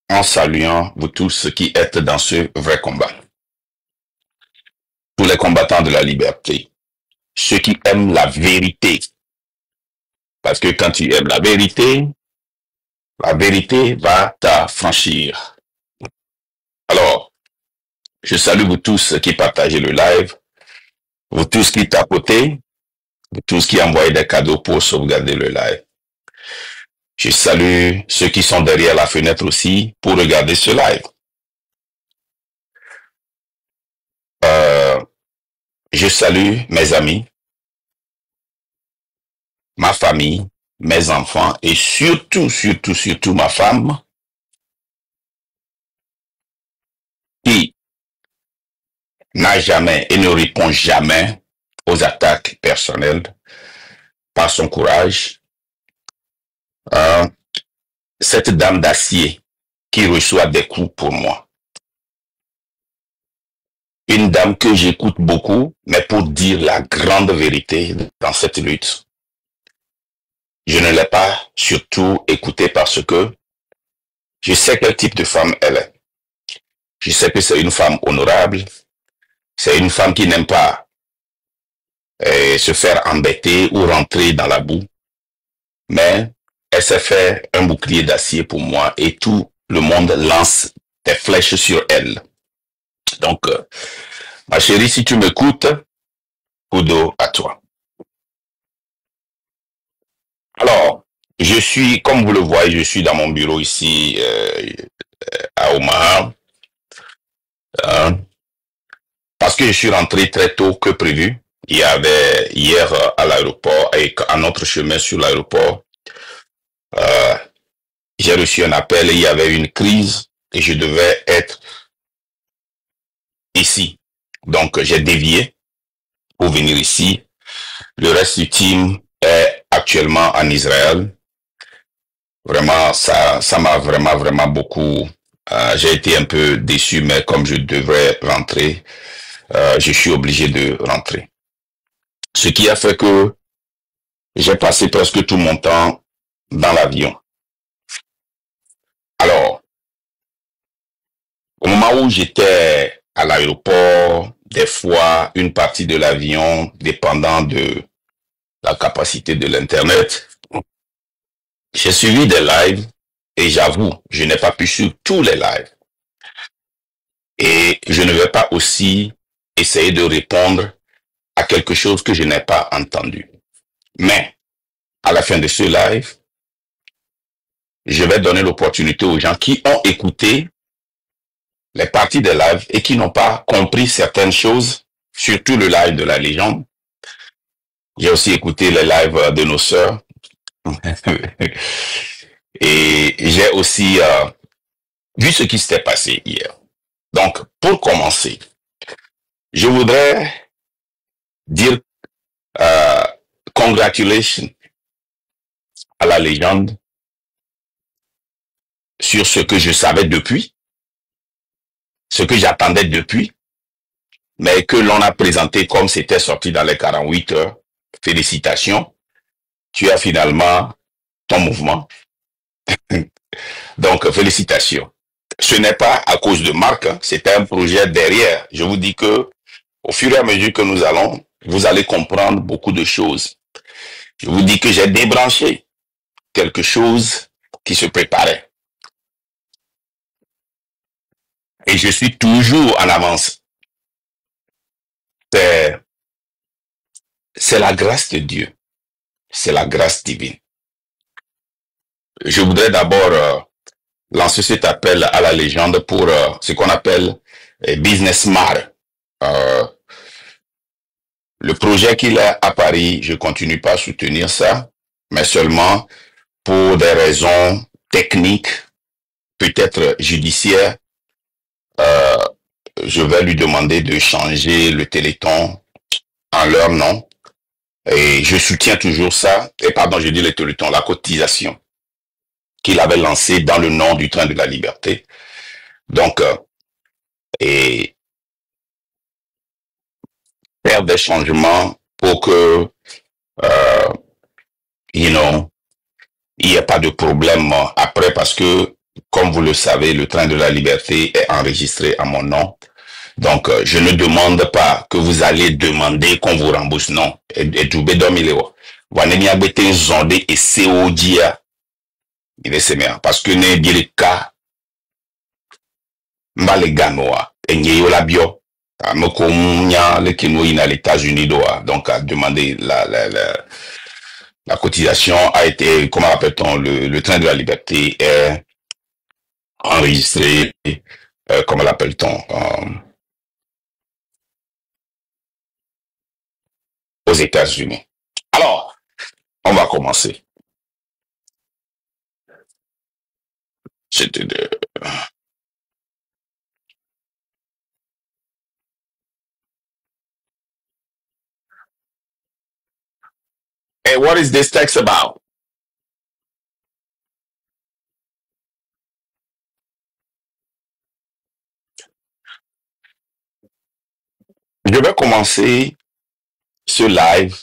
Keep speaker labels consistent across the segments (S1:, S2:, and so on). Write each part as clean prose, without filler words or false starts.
S1: en saluant vous tous qui êtes dans ce vrai combat. Tous les combattants de la liberté, ceux qui aiment la vérité. Parce que quand tu aimes la vérité va t'affranchir. Alors, je salue vous tous qui partagez le live, vous tous qui tapotez, vous tous qui envoyez des cadeaux pour sauvegarder le live. Je salue ceux qui sont derrière la fenêtre aussi pour regarder ce live. Je salue mes amis, ma famille, mes enfants et surtout ma femme qui n'a jamais et ne répond jamais aux attaques personnelles par son courage. Cette dame d'acier qui reçoit des coups pour moi. Une dame que j'écoute beaucoup, mais pour dire la grande vérité dans cette lutte. Je ne l'ai pas surtout écoutée parce que je sais quel type de femme elle est. Je sais que c'est une femme honorable, c'est une femme qui n'aime pas se faire embêter ou rentrer dans la boue, mais elle s'est fait un bouclier d'acier pour moi et tout le monde lance des flèches sur elle. Donc, ma chérie, si tu m'écoutes, kudo à toi. Alors, je suis, comme vous le voyez, je suis dans mon bureau ici à Omaha. Parce que je suis rentré très tôt que prévu. Il y avait hier à l'aéroport et à notre chemin sur l'aéroport, j'ai reçu un appel et il y avait une crise et je devais être ici. Donc j'ai dévié pour venir ici. Le reste du team est actuellement en Israël. Vraiment, ça m'a vraiment beaucoup. J'ai été un peu déçu, mais comme je devrais rentrer, je suis obligé de rentrer. Ce qui a fait que j'ai passé presque tout mon temps dans l'avion. Alors, au moment où j'étais à l'aéroport, des fois, une partie de l'avion, dépendant de la capacité de l'Internet, j'ai suivi des lives et j'avoue, je n'ai pas pu suivre tous les lives. Et je ne vais pas aussi essayer de répondre à quelque chose que je n'ai pas entendu. Mais, à la fin de ce live, je vais donner l'opportunité aux gens qui ont écouté les parties des lives et qui n'ont pas compris certaines choses, surtout le live de la légende. J'ai aussi écouté les lives de nos sœurs. Et j'ai aussi vu ce qui s'était passé hier. Donc, pour commencer, je voudrais dire congratulations à la légende sur ce que je savais depuis, ce que j'attendais depuis, mais que l'on a présenté comme c'était sorti dans les 48 heures. Félicitations, tu as finalement ton mouvement. Donc, félicitations. Ce n'est pas à cause de Marc, hein, c'était un projet derrière. Je vous dis que au fur et à mesure que nous allons, vous allez comprendre beaucoup de choses. Je vous dis que j'ai débranché quelque chose qui se préparait. Et je suis toujours en avance. C'est la grâce de Dieu. C'est la grâce divine. Je voudrais d'abord lancer cet appel à la légende pour ce qu'on appelle Business Smart. Le projet qu'il a à Paris, je continue pas à soutenir ça, mais seulement pour des raisons techniques, peut-être judiciaires. Je vais lui demander de changer le Téléthon en leur nom. Et je soutiens toujours ça. Et pardon, je dis le Téléthon, la cotisation qu'il avait lancée dans le nom du train de la liberté. Donc, et faire des changements pour que, il n'y ait pas de problème après parce que comme vous le savez, le train de la liberté est enregistré à mon nom. Donc, je ne demande pas que vous allez demander qu'on vous rembourse. Non. Et Djoubé Domilewa. Wanemi agbete zonde et CODIA. Il est sémé. Parce que ne dit le cas, mbale ganoa. Et nye yo la bio. Moko mounya le kino ina les États-Unis doa. Donc, à demander la cotisation a été, comment appelle-t-on, le train de la liberté est enregistré, comment l'appelle-t-on, aux États-Unis. Alors, on va commencer. C'était de... Hey, what is this text about? Je vais commencer ce live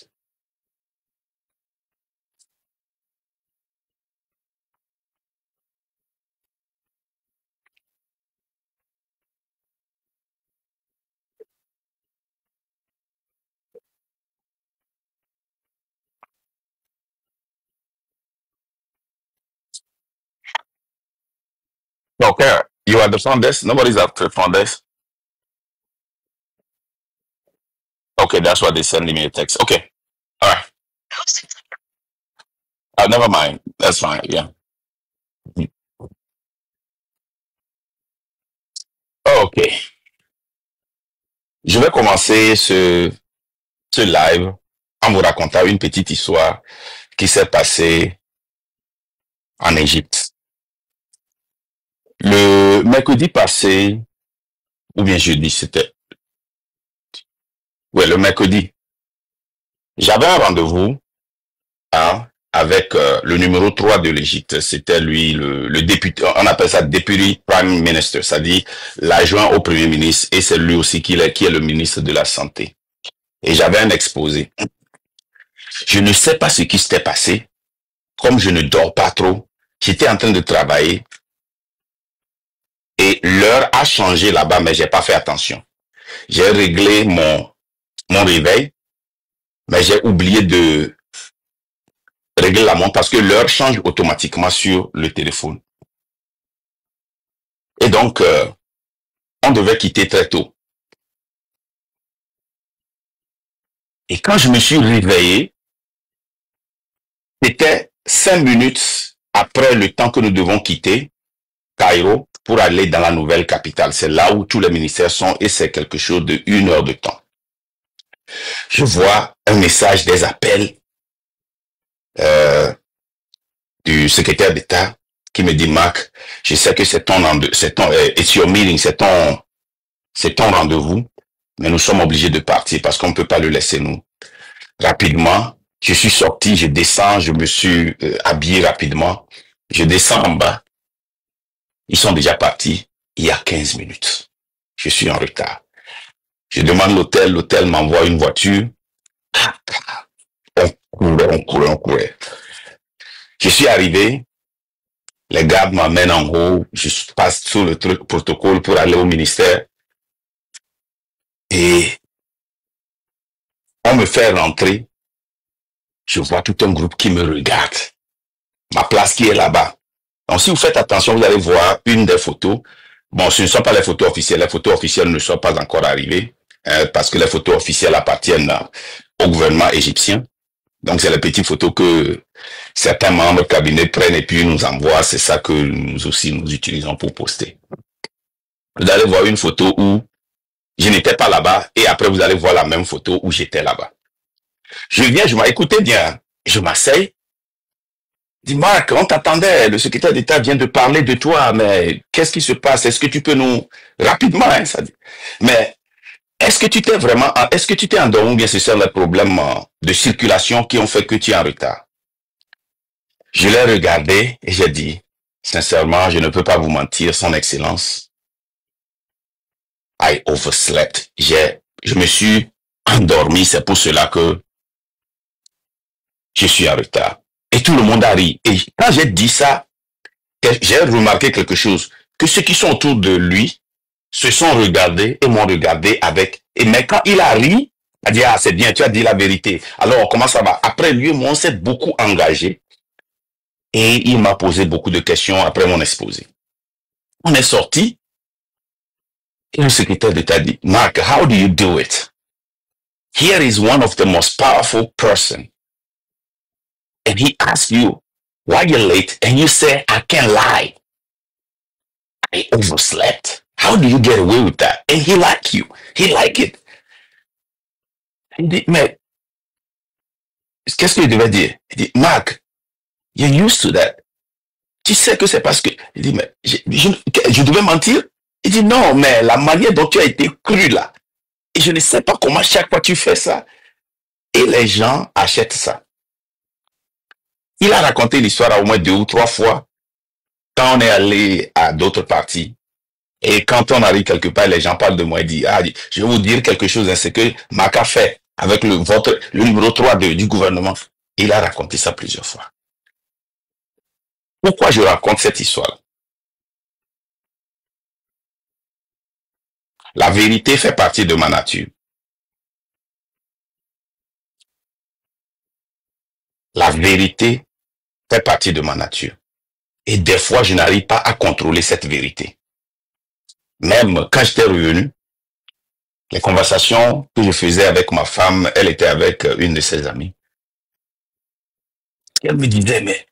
S1: Okay, you are the front desk? Nobody's at the front desk? Okay, that's why they sending me a text. Okay, all right. Never mind. That's fine, yeah. Okay. Je vais commencer ce live en vous racontant une petite histoire qui s'est passée en Égypte. Le mercredi passé, ou bien jeudi, c'était... Ouais, le mercredi. J'avais un rendez-vous avec le numéro 3 de l'Égypte. C'était lui, le député, on appelle ça Deputy Prime Minister, c'est-à-dire l'adjoint au Premier ministre, et c'est lui aussi qui est le ministre de la Santé. Et j'avais un exposé. Je ne sais pas ce qui s'était passé. Comme je ne dors pas trop, j'étais en train de travailler et l'heure a changé là-bas, mais j'ai pas fait attention. J'ai réglé mon réveil, mais j'ai oublié de régler la montre parce que l'heure change automatiquement sur le téléphone. Et donc, on devait quitter très tôt. Et quand je me suis réveillé, c'était 5 minutes après le temps que nous devons quitter Cairo pour aller dans la nouvelle capitale. C'est là où tous les ministères sont et c'est quelque chose de 1 heure de temps. Je vois un message, des appels du secrétaire d'État qui me dit, Marc, je sais que c'est ton it's your meeting, c'est ton rendez-vous, mais nous sommes obligés de partir parce qu'on ne peut pas le laisser nous. Rapidement, je suis sorti, je descends, je me suis habillé rapidement, je descends en bas. Ils sont déjà partis il y a 15 minutes. Je suis en retard. Je demande l'hôtel m'envoie une voiture. On courait. Je suis arrivé, les gardes m'amènent en haut, je passe sous le protocole pour aller au ministère. Et on me fait rentrer. Je vois tout un groupe qui me regarde. Ma place qui est là-bas. Donc, si vous faites attention, vous allez voir une des photos. Bon, ce ne sont pas les photos officielles. Les photos officielles ne sont pas encore arrivées parce que les photos officielles appartiennent au gouvernement égyptien. Donc, c'est les petites photos que certains membres du cabinet prennent et puis nous envoient. C'est ça que nous aussi, nous utilisons pour poster. Vous allez voir une photo où je n'étais pas là-bas et après, vous allez voir la même photo où j'étais là-bas. Je viens, écoutez bien, je m'asseye. Dis Marc, on t'attendait, le secrétaire d'État vient de parler de toi, mais qu'est-ce qui se passe? Est-ce que tu peux nous... Rapidement, hein, ça dit. Mais est-ce que tu t'es endormi ou bien c'est ça le problème de circulation qui ont fait que tu es en retard? Je l'ai regardé et j'ai dit, sincèrement, je ne peux pas vous mentir, Son Excellence. I overslept. Je me suis endormi, c'est pour cela que je suis en retard. Et tout le monde a ri. Et quand j'ai dit ça, j'ai remarqué quelque chose, que ceux qui sont autour de lui se sont regardés et m'ont regardé avec... Mais quand il a ri, il a dit, ah, c'est bien, tu as dit la vérité. Alors, comment ça va? Après lui, moi, on s'est beaucoup engagé et il m'a posé beaucoup de questions après mon exposé. On est sorti et le secrétaire d'État dit, Mark, how do you do it? Here is one of the most powerful person. And he asks you, why you're late? And you say, I can't lie. I overslept. How do you get away with that? And he like you. He like it. Il dit, mais qu'est-ce qu'il devait dire? Il dit, Mark, you're used to that. Tu sais que c'est parce que... Il dit, mais je devais mentir? Il dit, non, mais la manière dont tu as été cru là. Et je ne sais pas comment chaque fois tu fais ça. Et les gens achètent ça. Il a raconté l'histoire au moins 2 ou 3 fois quand on est allé à d'autres parties. Et quand on arrive quelque part, les gens parlent de moi et disent, ah, je vais vous dire quelque chose, hein, c'est que Mark a fait avec le numéro 3 du gouvernement. Il a raconté ça plusieurs fois. Pourquoi je raconte cette histoire? La vérité fait partie de ma nature. La vérité fait partie de ma nature. Et des fois, je n'arrive pas à contrôler cette vérité. Même quand j'étais revenu, les conversations que je faisais avec ma femme, elle était avec une de ses amies. Elle me disait, mais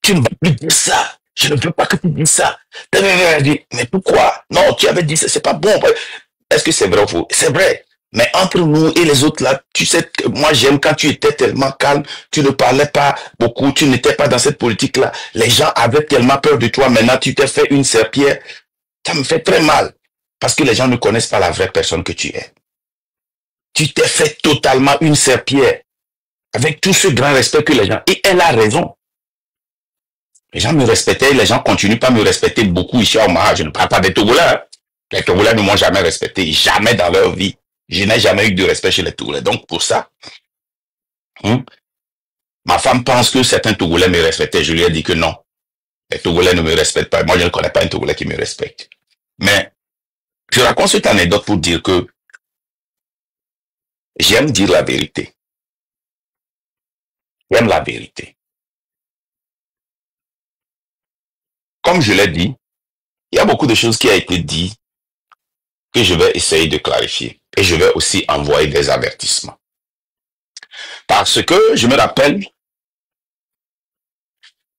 S1: tu ne vas plus dire ça. Je ne veux pas que tu dises ça. Elle dit, mais pourquoi? Non, tu avais dit ça, c'est pas bon. Est-ce que c'est vrai ou faux? C'est vrai. Mais entre nous et les autres là, tu sais que moi j'aime quand tu étais tellement calme, tu ne parlais pas beaucoup, tu n'étais pas dans cette politique-là. Les gens avaient tellement peur de toi. Maintenant, tu t'es fait une serpillère. Ça me fait très mal. Parce que les gens ne connaissent pas la vraie personne que tu es. Tu t'es fait totalement une serpillère. Avec tout ce grand respect que les gens... Et elle a raison. Les gens me respectaient, les gens continuent pas à me respecter beaucoup ici à Omaha. Je ne parle pas des Togolais. Hein. Les Togolais ne m'ont jamais respecté, jamais dans leur vie. Je n'ai jamais eu de respect chez les Togolais. Donc pour ça, ma femme pense que certains Togolais me respectaient. Je lui ai dit que non. Les Togolais ne me respectent pas. Moi, je ne connais pas un Togolais qui me respecte. Mais je raconte cette anecdote pour dire que j'aime dire la vérité. J'aime la vérité. Comme je l'ai dit, il y a beaucoup de choses qui ont été dites que je vais essayer de clarifier. Et je vais aussi envoyer des avertissements. Parce que je me rappelle,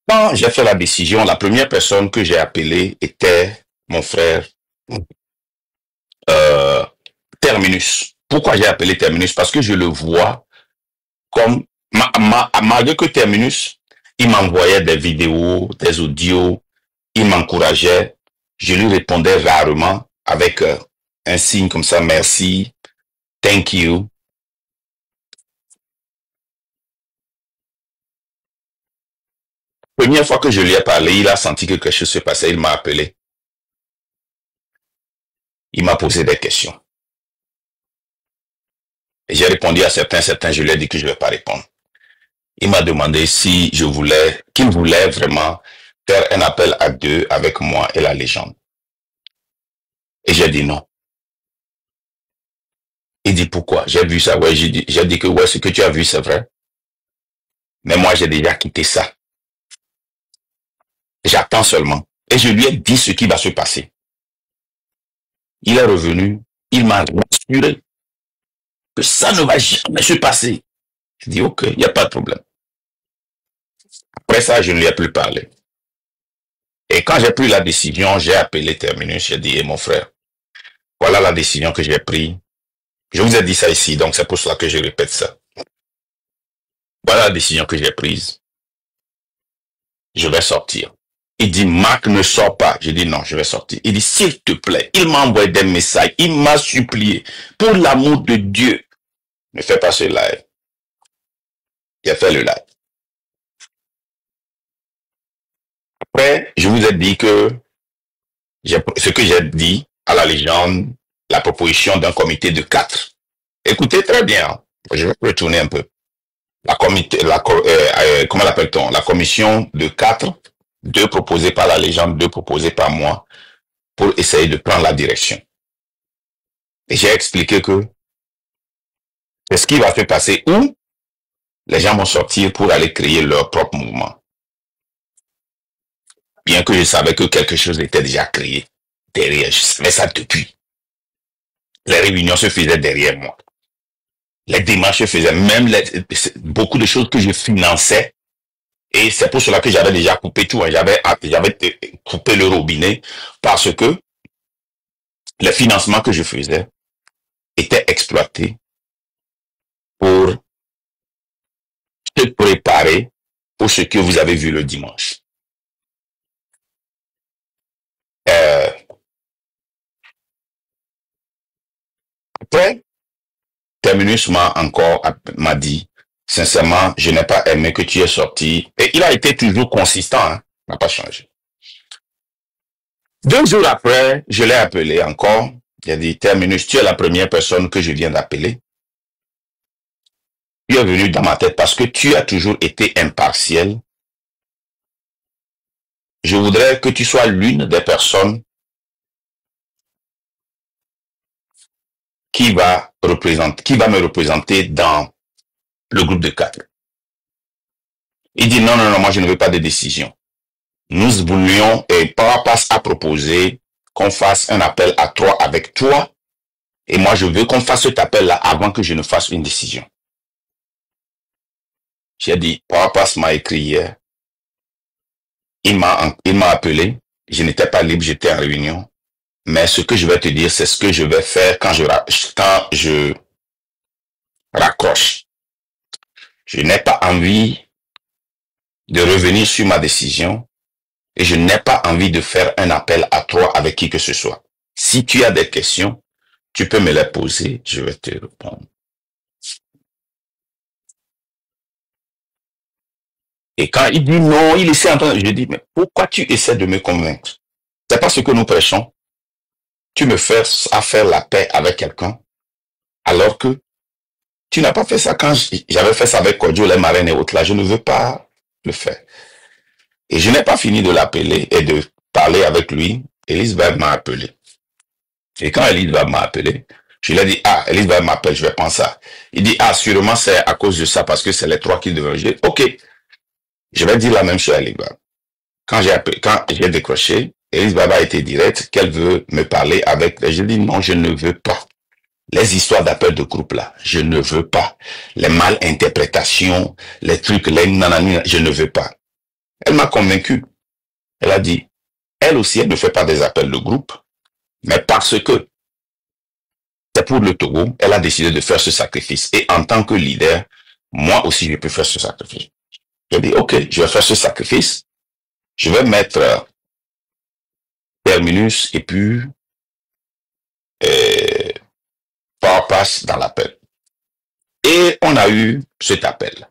S1: quand j'ai fait la décision, la première personne que j'ai appelée était mon frère Terminus. Pourquoi j'ai appelé Terminus? Parce que je le vois comme, malgré que Terminus, il m'envoyait des vidéos, des audios, il m'encourageait, je lui répondais rarement avec un signe comme ça, merci, thank you. Première fois que je lui ai parlé, il a senti que quelque chose se passait, il m'a appelé. Il m'a posé des questions. Et j'ai répondu à certains, je lui ai dit que je ne vais pas répondre. Il m'a demandé si je voulais, qu'il voulait vraiment faire un appel à 2 avec moi et la légende. Et j'ai dit non. Il dit pourquoi? J'ai vu ça, ouais, j'ai dit que ouais, ce que tu as vu, c'est vrai. Mais moi, j'ai déjà quitté ça. J'attends seulement. Et je lui ai dit ce qui va se passer. Il est revenu, il m'a rassuré que ça ne va jamais se passer. Je dis ok, il n'y a pas de problème. Après ça, je ne lui ai plus parlé. Et quand j'ai pris la décision, j'ai appelé Terminus, j'ai dit, mon frère, voilà la décision que j'ai prise. Je vous ai dit ça ici, donc c'est pour cela que je répète ça. Voilà la décision que j'ai prise. Je vais sortir. Il dit, Mark, ne sors pas. Je dis, non, je vais sortir. Il dit, s'il te plaît, il m'a envoyé des messages. Il m'a supplié, pour l'amour de Dieu, ne fais pas ce live. Il a fait le live. Après, je vous ai dit que ce que j'ai dit à la légende, la proposition d'un comité de 4. Écoutez très bien, je vais retourner un peu. Comment l'appelle-t-on? La commission de 4 deux proposés par la légende, deux proposés par moi, pour essayer de prendre la direction. Et j'ai expliqué que c'est ce qui va se passer où les gens vont sortir pour aller créer leur propre mouvement. Bien que je savais que quelque chose était déjà créé derrière, je savais ça depuis. Les réunions se faisaient derrière moi. Les démarches se faisaient, même beaucoup de choses que je finançais. Et c'est pour cela que j'avais déjà coupé tout. Hein. J'avais coupé le robinet parce que les financements que je faisais étaient exploités pour se préparer pour ce que vous avez vu le dimanche. Après, Terminus m'a dit, sincèrement, je n'ai pas aimé que tu es sorti. Et il a été toujours consistant, hein, n'a pas changé. 2 jours après, je l'ai appelé encore. Il a dit, Terminus, tu es la première personne que je viens d'appeler. Tu es venu dans ma tête parce que tu as toujours été impartiel. Je voudrais que tu sois l'une des personnes qui va me représenter dans le groupe de 4. Il dit non, moi je ne veux pas de décision. Nous voulions, et Parapass a proposé qu'on fasse un appel à 3 avec toi, et moi je veux qu'on fasse cet appel-là avant que je ne fasse une décision. J'ai dit, Parapass m'a écrit hier, il m'a appelé, je n'étais pas libre, j'étais en réunion, mais ce que je vais te dire, c'est ce que je vais faire quand je raccroche. Je n'ai pas envie de revenir sur ma décision et je n'ai pas envie de faire un appel à 3 avec qui que ce soit. Si tu as des questions, tu peux me les poser, je vais te répondre. Et quand il dit non, il essaie en train, je dis, mais pourquoi tu essaies de me convaincre? C'est pas ce que nous prêchons. Tu me forces à faire la paix avec quelqu'un, alors que tu n'as pas fait ça quand j'avais fait ça avec Kodjo, les marraines et autres là. Je ne veux pas le faire. Et je n'ai pas fini de l'appeler et de parler avec lui. Elisabeth m'a appelé. Et quand Elisabeth m'a appelé, je lui ai dit, Elisabeth m'appelle, je vais prendre ça. Il dit, sûrement c'est à cause de ça, parce que c'est les 3 qui devraient. Je dis, ok, je vais dire la même chose à Elisabeth. Quand j'ai décroché, Elisabeth a été directe, qu'elle veut me parler avec. Je dis, non, je ne veux pas. Les histoires d'appel de groupe là, je ne veux pas. Les malinterprétations, les trucs, les nanani, je ne veux pas. Elle m'a convaincu. Elle a dit, elle aussi, elle ne fait pas des appels de groupe, mais parce que c'est pour le Togo, elle a décidé de faire ce sacrifice. Et en tant que leader, moi aussi, je peux faire ce sacrifice. Je dis, ok, je vais faire ce sacrifice. Je vais mettre Terminus et puis Parapass dans l'appel. Et on a eu cet appel.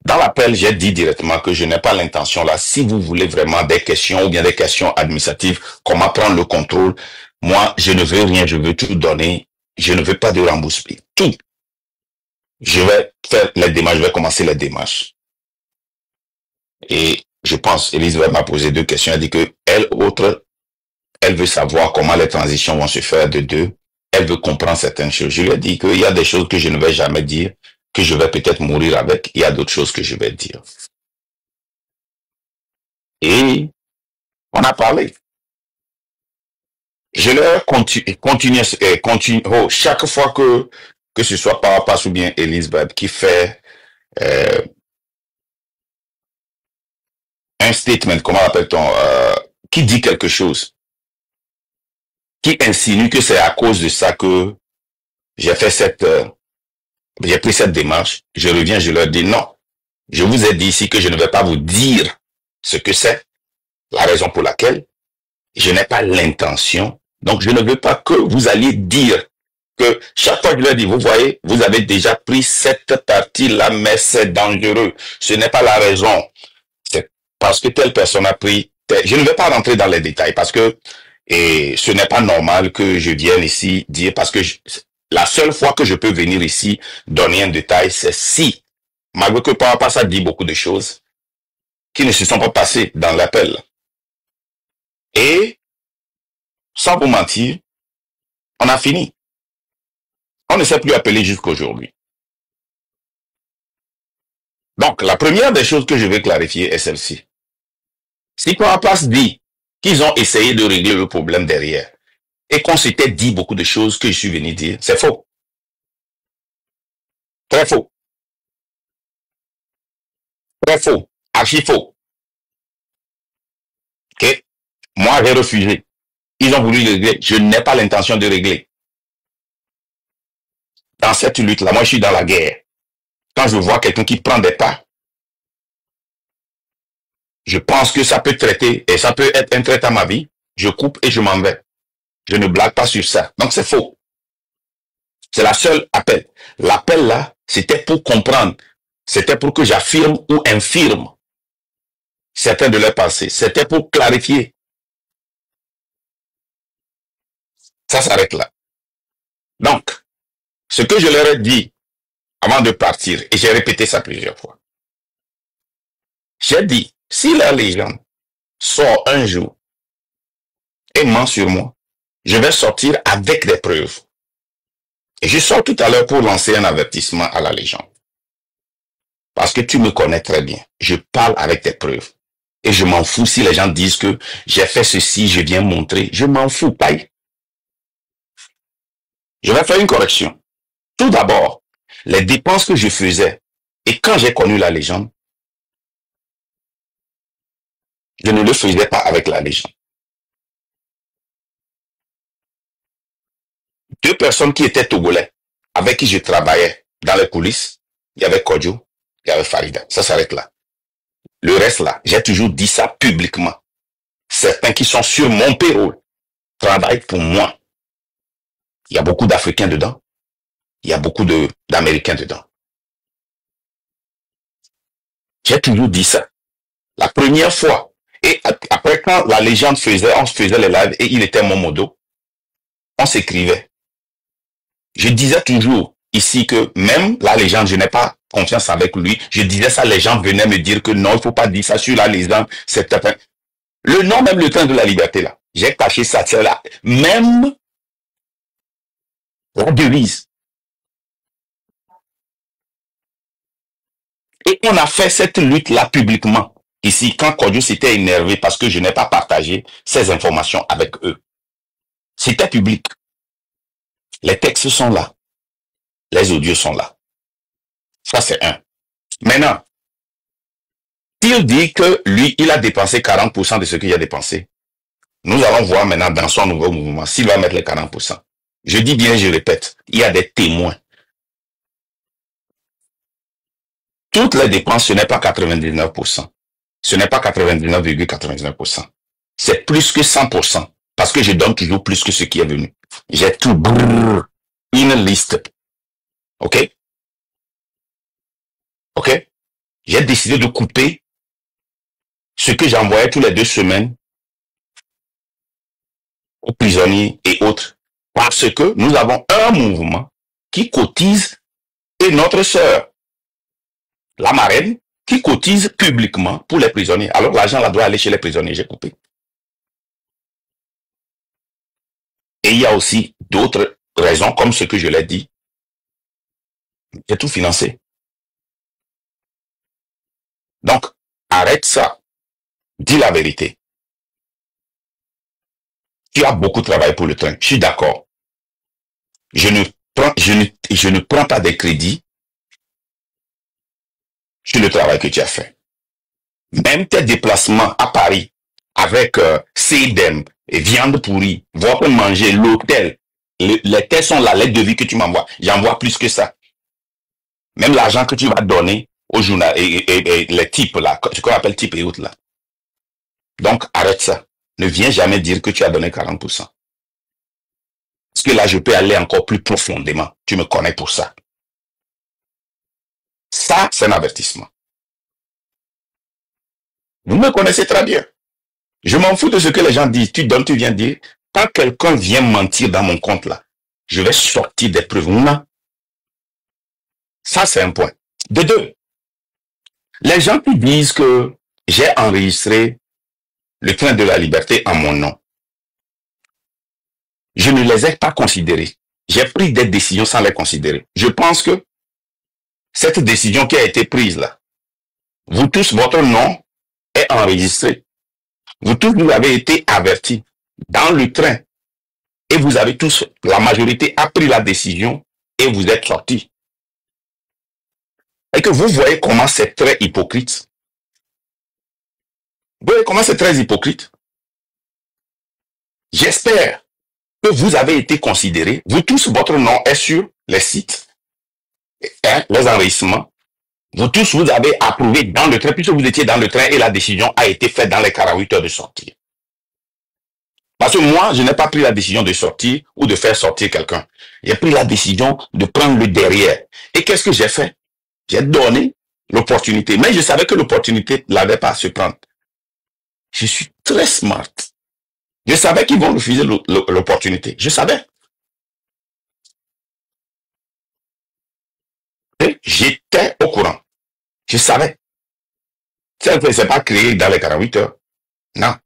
S1: Dans l'appel, j'ai dit directement que je n'ai pas l'intention là. Si vous voulez vraiment des questions ou bien des questions administratives, comment prendre le contrôle, moi, je ne veux rien, je veux tout donner. Je ne veux pas de remboursement. Tout. Je vais faire les démarches, je vais commencer les démarches. Et je pense, Elisabeth m'a posé 2 questions. Elle dit que elle veut savoir comment les transitions vont se faire de 2. Elle veut comprendre certaines choses. Je lui ai dit qu'il y a des choses que je ne vais jamais dire, que je vais peut-être mourir avec. Il y a d'autres choses que je vais dire. Et on a parlé. Je leur continue, chaque fois que ce soit Parapass ou bien Elisabeth qui fait un statement, comment appelle-t-on, qui dit quelque chose, qui insinue que c'est à cause de ça que j'ai fait j'ai pris cette démarche, je reviens, je leur dis non. Je vous ai dit ici que je ne vais pas vous dire ce que c'est, la raison pour laquelle je n'ai pas l'intention. Donc, je ne veux pas que vous alliez dire que chaque fois que je leur dis, vous voyez, vous avez déjà pris cette partie-là, mais c'est dangereux. Ce n'est pas la raison. C'est parce que telle personne a pris. Je ne vais pas rentrer dans les détails parce que ce n'est pas normal que je vienne ici dire, parce que la seule fois que je peux venir ici donner un détail, c'est si, malgré que Parapass a dit beaucoup de choses, qui ne se sont pas passés dans l'appel. Et, sans vous mentir, on a fini. On ne s'est plus appelé jusqu'aujourd'hui. Donc, la première des choses que je vais clarifier est celle-ci. Si Carapace dit qu'ils ont essayé de régler le problème derrière et qu'on s'était dit beaucoup de choses que je suis venu dire, c'est faux. Très faux. Très faux. Archi faux. Ok? Moi, j'ai refusé. Ils ont voulu régler. Je n'ai pas l'intention de régler. Dans cette lutte-là, moi, je suis dans la guerre. Quand je vois quelqu'un qui prend des pas, je pense que ça peut traiter, et ça peut être un trait à ma vie, je coupe et je m'en vais. Je ne blague pas sur ça. Donc, c'est faux. C'est la seule appel. L'appel là, c'était pour comprendre. C'était pour que j'affirme ou infirme certains de leurs pensées. C'était pour clarifier. Ça s'arrête là. Donc, ce que je leur ai dit avant de partir, et j'ai répété ça plusieurs fois, j'ai dit, si la légende sort un jour et ment sur moi, je vais sortir avec des preuves. Et je sors tout à l'heure pour lancer un avertissement à la légende. Parce que tu me connais très bien. Je parle avec des preuves. Et je m'en fous si les gens disent que j'ai fait ceci, je viens montrer. Je m'en fous, paille. Je vais faire une correction. Tout d'abord, les dépenses que je faisais, et quand j'ai connu la légende, je ne le faisais pas avec la légende. Deux personnes qui étaient togolais, avec qui je travaillais dans les coulisses, il y avait Kodjo, il y avait Farida. Ça s'arrête là. Le reste là, j'ai toujours dit ça publiquement. Certains qui sont sur mon payroll travaillent pour moi. Il y a beaucoup d'Africains dedans. Il y a beaucoup d'Américains dedans. J'ai toujours dit ça. La première fois. Et après, quand la légende on faisait les lives et il était mon modo, on s'écrivait. Je disais toujours ici que même la légende, je n'ai pas confiance avec lui. Je disais ça, les gens venaient me dire que non, il ne faut pas dire ça sur la légende. Le nom, même le train de la liberté, là. J'ai caché ça, c'est là. Même la devise. Et on a fait cette lutte-là publiquement. Ici, quand Kodjo s'était énervé parce que je n'ai pas partagé ces informations avec eux. C'était public. Les textes sont là. Les audios sont là. Ça, c'est un. Maintenant, s'il dit que lui, il a dépensé 40% de ce qu'il a dépensé, nous allons voir maintenant dans son nouveau mouvement s'il va mettre les 40%. Je dis bien, je répète, il y a des témoins. Toutes les dépenses, ce n'est pas 99%. Ce n'est pas 99,99%. C'est plus que 100%. Parce que je donne toujours plus que ce qui est venu. J'ai tout une liste. OK? OK? J'ai décidé de couper ce que j'envoyais tous les 2 semaines aux prisonniers et autres. Parce que nous avons un mouvement qui cotise et notre sœur, la marraine, qui cotise publiquement pour les prisonniers. Alors l'argent là doit aller chez les prisonniers. J'ai coupé. Et il y a aussi d'autres raisons, comme ce que je l'ai dit. J'ai tout financé. Donc, arrête ça. Dis la vérité. Tu as beaucoup travaillé pour le train. Je suis d'accord. Je ne prends pas des crédits sur le travail que tu as fait. Même tes déplacements à Paris avec CIDEM et viande pourrie, voir pour manger, l'hôtel, les tests sont là, l'aide de vie que tu m'envoies. J'envoie plus que ça. Même l'argent que tu vas donner aux journal et les types là, ce qu'on appelle types et autres là. Donc, arrête ça. Ne viens jamais dire que tu as donné 40%. Parce que là, je peux aller encore plus profondément. Tu me connais pour ça. Ça, c'est un avertissement. Vous me connaissez très bien. Je m'en fous de ce que les gens disent. Tu donnes, tu viens dire. Quand quelqu'un vient mentir dans mon compte là, je vais sortir des preuves. Non. Ça, c'est un point. De deux, les gens qui disent que j'ai enregistré le train de la liberté en mon nom. Je ne les ai pas considérés. J'ai pris des décisions sans les considérer. Je pense que cette décision qui a été prise là, vous tous, votre nom est enregistré. Vous tous, vous avez été avertis dans le train. Et vous avez tous, la majorité a pris la décision et vous êtes sortis. Et que vous voyez comment c'est très hypocrite. Vous voyez comment c'est très hypocrite. J'espère que vous avez été considérés. Vous tous, votre nom est sur les sites, les enregistrements. Vous tous, vous avez approuvé dans le train, puisque vous étiez dans le train et la décision a été faite dans les 48 heures de sortir. Parce que moi, je n'ai pas pris la décision de sortir ou de faire sortir quelqu'un. J'ai pris la décision de prendre le derrière. Et qu'est-ce que j'ai fait? J'ai donné l'opportunité. Mais je savais que l'opportunité n'avait pas à se prendre. Je suis très smart. Je savais qu'ils vont refuser l'opportunité. Je savais. Et j'étais au courant. Je savais. C'est pas créé dans les 48 heures. Non.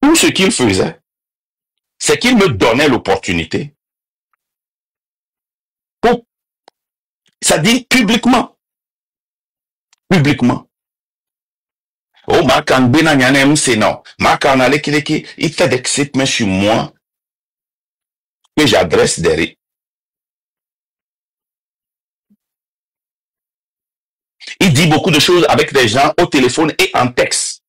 S1: Tout ce qu'il faisait, c'est qu'il me donnait l'opportunité pour, ça dit publiquement. Publiquement. Oh, ma kan bena nyane c'est non. Ma kan ale kileki, il fait des statements sur moi que j'adresse derrière. Il dit beaucoup de choses avec des gens au téléphone et en texte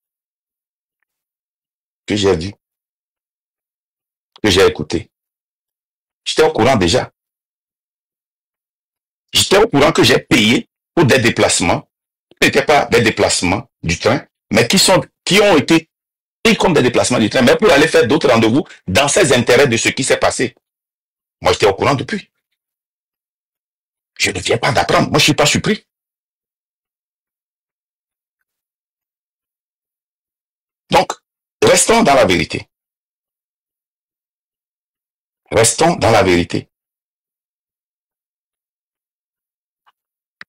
S1: que j'ai vu, que j'ai écouté. J'étais au courant déjà. J'étais au courant que j'ai payé pour des déplacements, qui n'étaient pas des déplacements du train, mais qui ont été pris comme des déplacements du train, mais pour aller faire d'autres rendez-vous dans ces intérêts de ce qui s'est passé. Moi, j'étais au courant depuis. Je ne viens pas d'apprendre. Moi, je ne suis pas surpris. Donc, restons dans la vérité. Restons dans la vérité.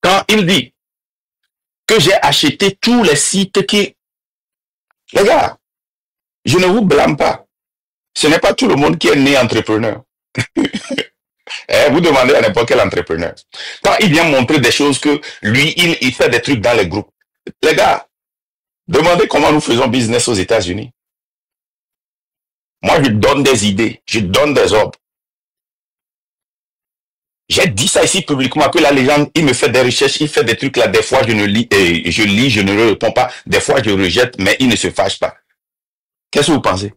S1: Quand il dit que j'ai acheté tous les sites qui... Les gars, je ne vous blâme pas. Ce n'est pas tout le monde qui est né entrepreneur. Vous demandez à n'importe quel entrepreneur. Quand il vient montrer des choses que lui, il fait des trucs dans les groupes. Les gars, demandez comment nous faisons business aux États-Unis. Moi, je donne des idées, je donne des ordres. J'ai dit ça ici publiquement, que la légende, il me fait des recherches, il fait des trucs là, des fois je lis, je ne réponds pas, des fois je rejette, mais il ne se fâche pas. Qu'est-ce que vous pensez?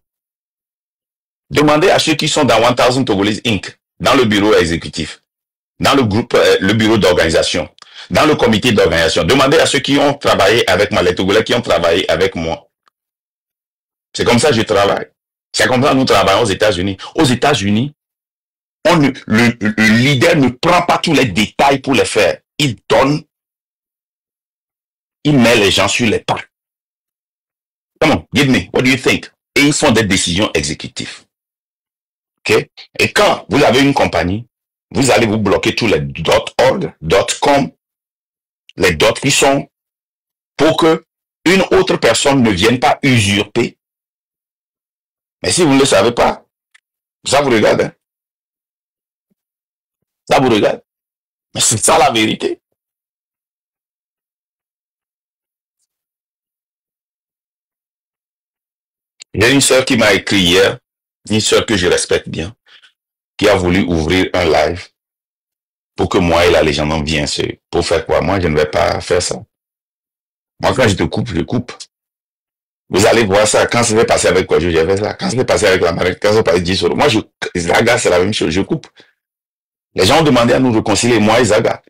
S1: Demandez à ceux qui sont dans 1000 Togolese Inc., dans le bureau exécutif, dans le groupe, le bureau d'organisation, dans le comité d'organisation. Demandez à ceux qui ont travaillé avec moi, les Togolais qui ont travaillé avec moi. C'est comme ça que je travaille. C'est comme ça que nous travaillons aux États-Unis. Aux États-Unis, le leader ne prend pas tous les détails pour les faire. Il donne, il met les gens sur les pas. Come on, give me, what do you think? Et ils font des décisions exécutives. OK? Et quand vous avez une compagnie, vous allez vous bloquer tous les .org, .com, les dots qui sont pour que une autre personne ne vienne pas usurper. Mais si vous ne le savez pas, ça vous regarde. Hein? Ça vous regarde. Mais c'est ça la vérité. J'ai une sœur qui m'a écrit hier, une sœur que je respecte bien, qui a voulu ouvrir un live pour que moi et la légende viennent. Pour faire quoi? Moi, je ne vais pas faire ça. Moi, quand je te coupe, je coupe. Vous allez voir ça. Quand ça s'est passé avec quoi, j'ai fait ça. Quand ça s'est passé avec la marine, quand ça s'est passé avec 10 euros. Moi, Zaga, c'est la même chose. Je coupe. Les gens ont demandé à nous réconcilier, moi et Zaga.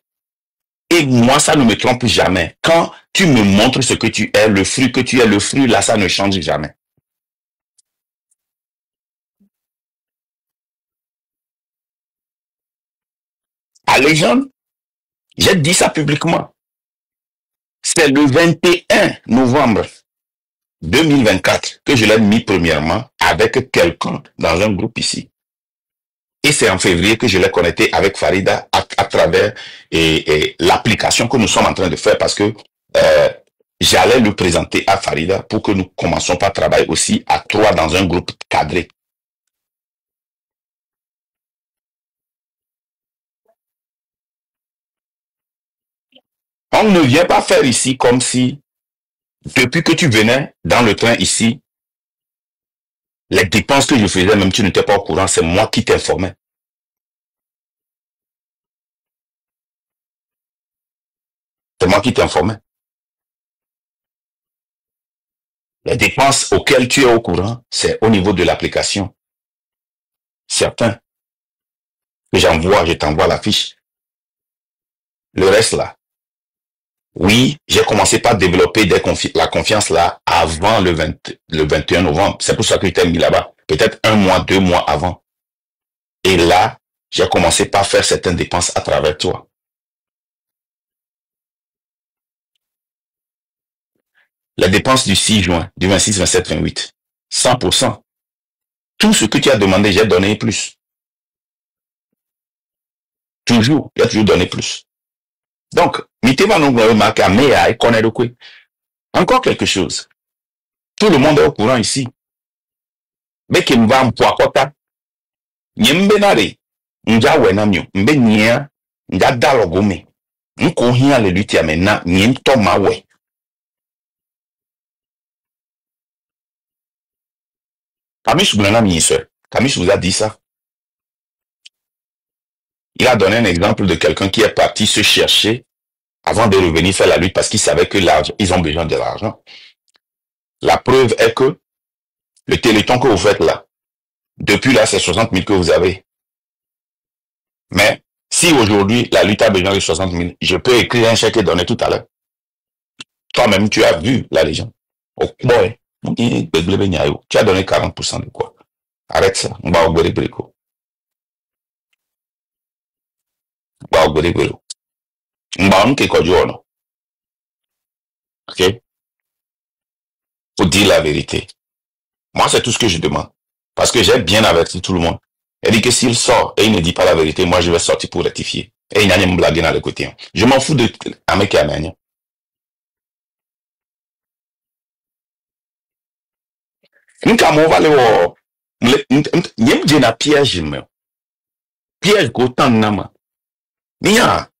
S1: Et moi, ça ne me trompe jamais. Quand tu me montres ce que tu es, le fruit que tu es, le fruit là, ça ne change jamais. À légende, j'ai dit ça publiquement. C'est le 21 novembre 2024 que je l'ai mis premièrement avec quelqu'un dans un groupe ici. Et c'est en février que je l'ai connecté avec Farida à travers l'application que nous sommes en train de faire parce que euh, j'allais le présenter à Farida pour que nous commencions par travailler aussi à 3 dans un groupe cadré. On ne vient pas faire ici comme si, depuis que tu venais dans le train ici, les dépenses que je faisais, même tu n'étais pas au courant, c'est moi qui t'informais. C'est moi qui t'informais. Les dépenses auxquelles tu es au courant, c'est au niveau de l'application. Certains que j'envoie, je t'envoie la fiche. Le reste là, oui, j'ai commencé par développer la confiance là avant le 21 novembre. C'est pour ça que je t'ai mis là-bas. Peut-être 1 mois, 2 mois avant. Et là, j'ai commencé par faire certaines dépenses à travers toi. La dépense du 6 juin, du 26, 27, 28, 100%. Tout ce que tu as demandé, j'ai donné plus. Toujours, il a toujours donné plus. Donc, encore quelque chose. Tout le monde est au courant ici. Mais qui va m'poakota. Nyembe nare. Nja wenamyo. Mbe nia. Nja dalogome. Nko hia le lutia mena. Nyento mawe. Kamish Boulana ministre. Kamish vous a dit ça. Il a donné un exemple de quelqu'un qui est parti se chercher avant de revenir faire la lutte parce qu'il savait que ils ont besoin de l'argent. La preuve est que le téléthon que vous faites là, depuis là, c'est 60 000 que vous avez. Mais si aujourd'hui, la lutte a besoin de 60 000, je peux écrire un chèque et donner tout à l'heure. Toi-même, tu as vu la légende. Oh, boy, tu as donné 40% de quoi? Arrête ça. On va au brico. On va au brico. On va au brico. Ok? Faut dire la vérité. Moi, c'est tout ce que je demande. Parce que j'ai bien averti tout le monde. Elle dit que s'il sort et il ne dit pas la vérité, moi, je vais sortir pour rectifier. Et il n'y a rien me blaguer dans le côté. Je m'en fous de un mec qui a gagné. Nka mo vale wo nyem je na piège me. Piège ko tan nama. Nia,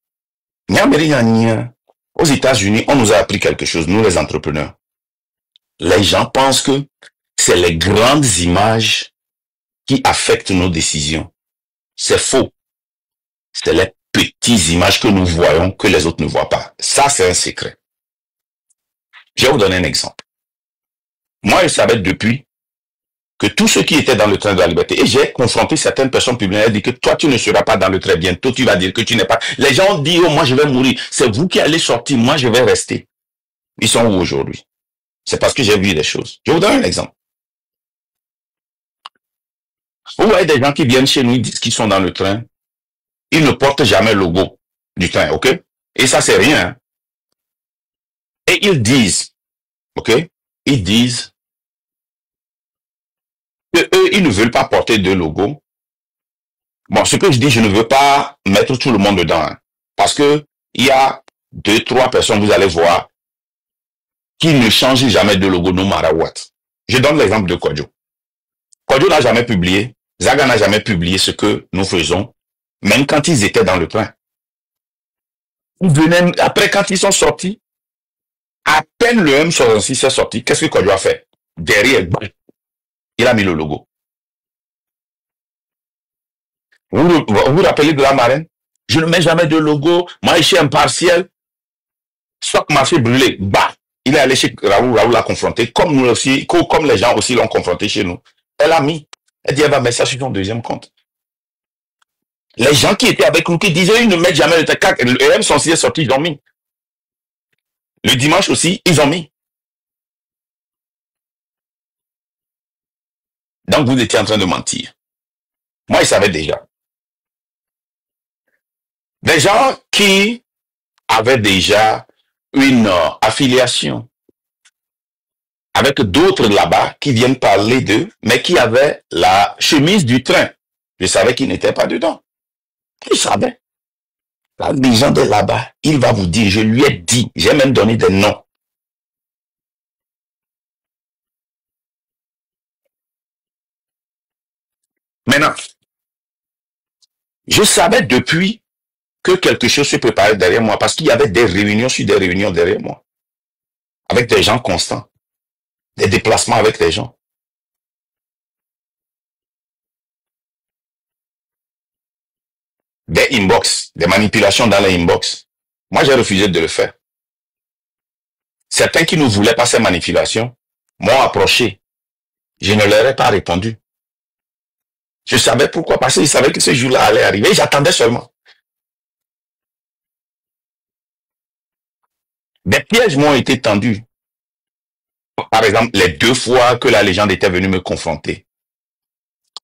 S1: nia. Aux États-Unis, on nous a appris quelque chose, nous les entrepreneurs. Les gens pensent que c'est les grandes images qui affectent nos décisions. C'est faux. C'est les petites images que nous voyons que les autres ne voient pas. Ça, c'est un secret. Je vais vous donner un exemple. Moi, je savais depuis que tous ceux qui étaient dans le train de la liberté, et j'ai confronté certaines personnes publiques, elles disent que toi, tu ne seras pas dans le train bientôt, tu vas dire que tu n'es pas. Les gens disent, oh, moi, je vais mourir. C'est vous qui allez sortir, moi, je vais rester. Ils sont où aujourd'hui? C'est parce que j'ai vu les choses. Je vous donne un exemple. Vous voyez des gens qui viennent chez nous, ils disent qu'ils sont dans le train. Ils ne portent jamais le logo du train, ok? Et ça, c'est rien. Hein? Et ils disent, ok? Ils disent que eux, ils ne veulent pas porter de logo. Bon, ce que je dis, je ne veux pas mettre tout le monde dedans. Hein, parce que il y a 2, 3 personnes, vous allez voir, qui ne changent jamais de logo, no matter what. Je donne l'exemple de Kodjo. Kodjo n'a jamais publié, Zaga n'a jamais publié ce que nous faisons, même quand ils étaient dans le train. Après, quand ils sont sortis, à peine le M66 est sorti, qu'est-ce que Kodjo a fait? Derrière, il a mis le logo. Vous vous rappelez de la marraine? Je ne mets jamais de logo, moi je suis impartiel. Stock marché brûlé, bah, il est allé chez Raoul, Raoul l'a confronté, comme nous aussi, comme les gens aussi l'ont confronté chez nous. Elle a mis, elle dit, elle va mettre ça sur son deuxième compte. Les gens qui étaient avec nous, qui disaient, ils ne mettent jamais le TECAC, le M106 est sorti, ils ont mis. Le dimanche aussi, ils ont mis. Donc vous étiez en train de mentir. Moi, je savais déjà. Des gens qui avaient déjà une affiliation avec d'autres là-bas qui viennent parler d'eux, mais qui avaient la chemise du train. Je savais qu'ils n'étaient pas dedans. Je savais. La légende est là-bas. Il va vous dire, je lui ai dit, j'ai même donné des noms. Maintenant, je savais depuis que quelque chose se préparait derrière moi parce qu'il y avait des réunions sur des réunions derrière moi. Avec des gens constants. Des déplacements avec les gens. Des inbox, des manipulations dans les inbox. Moi, j'ai refusé de le faire. Certains qui ne voulaient pas ces manipulations m'ont approché. Je ne leur ai pas répondu. Je savais pourquoi, parce que je savais que ce jour-là allait arriver. J'attendais seulement. Des pièges m'ont été tendus. Par exemple, les 2 fois que la légende était venue me confronter,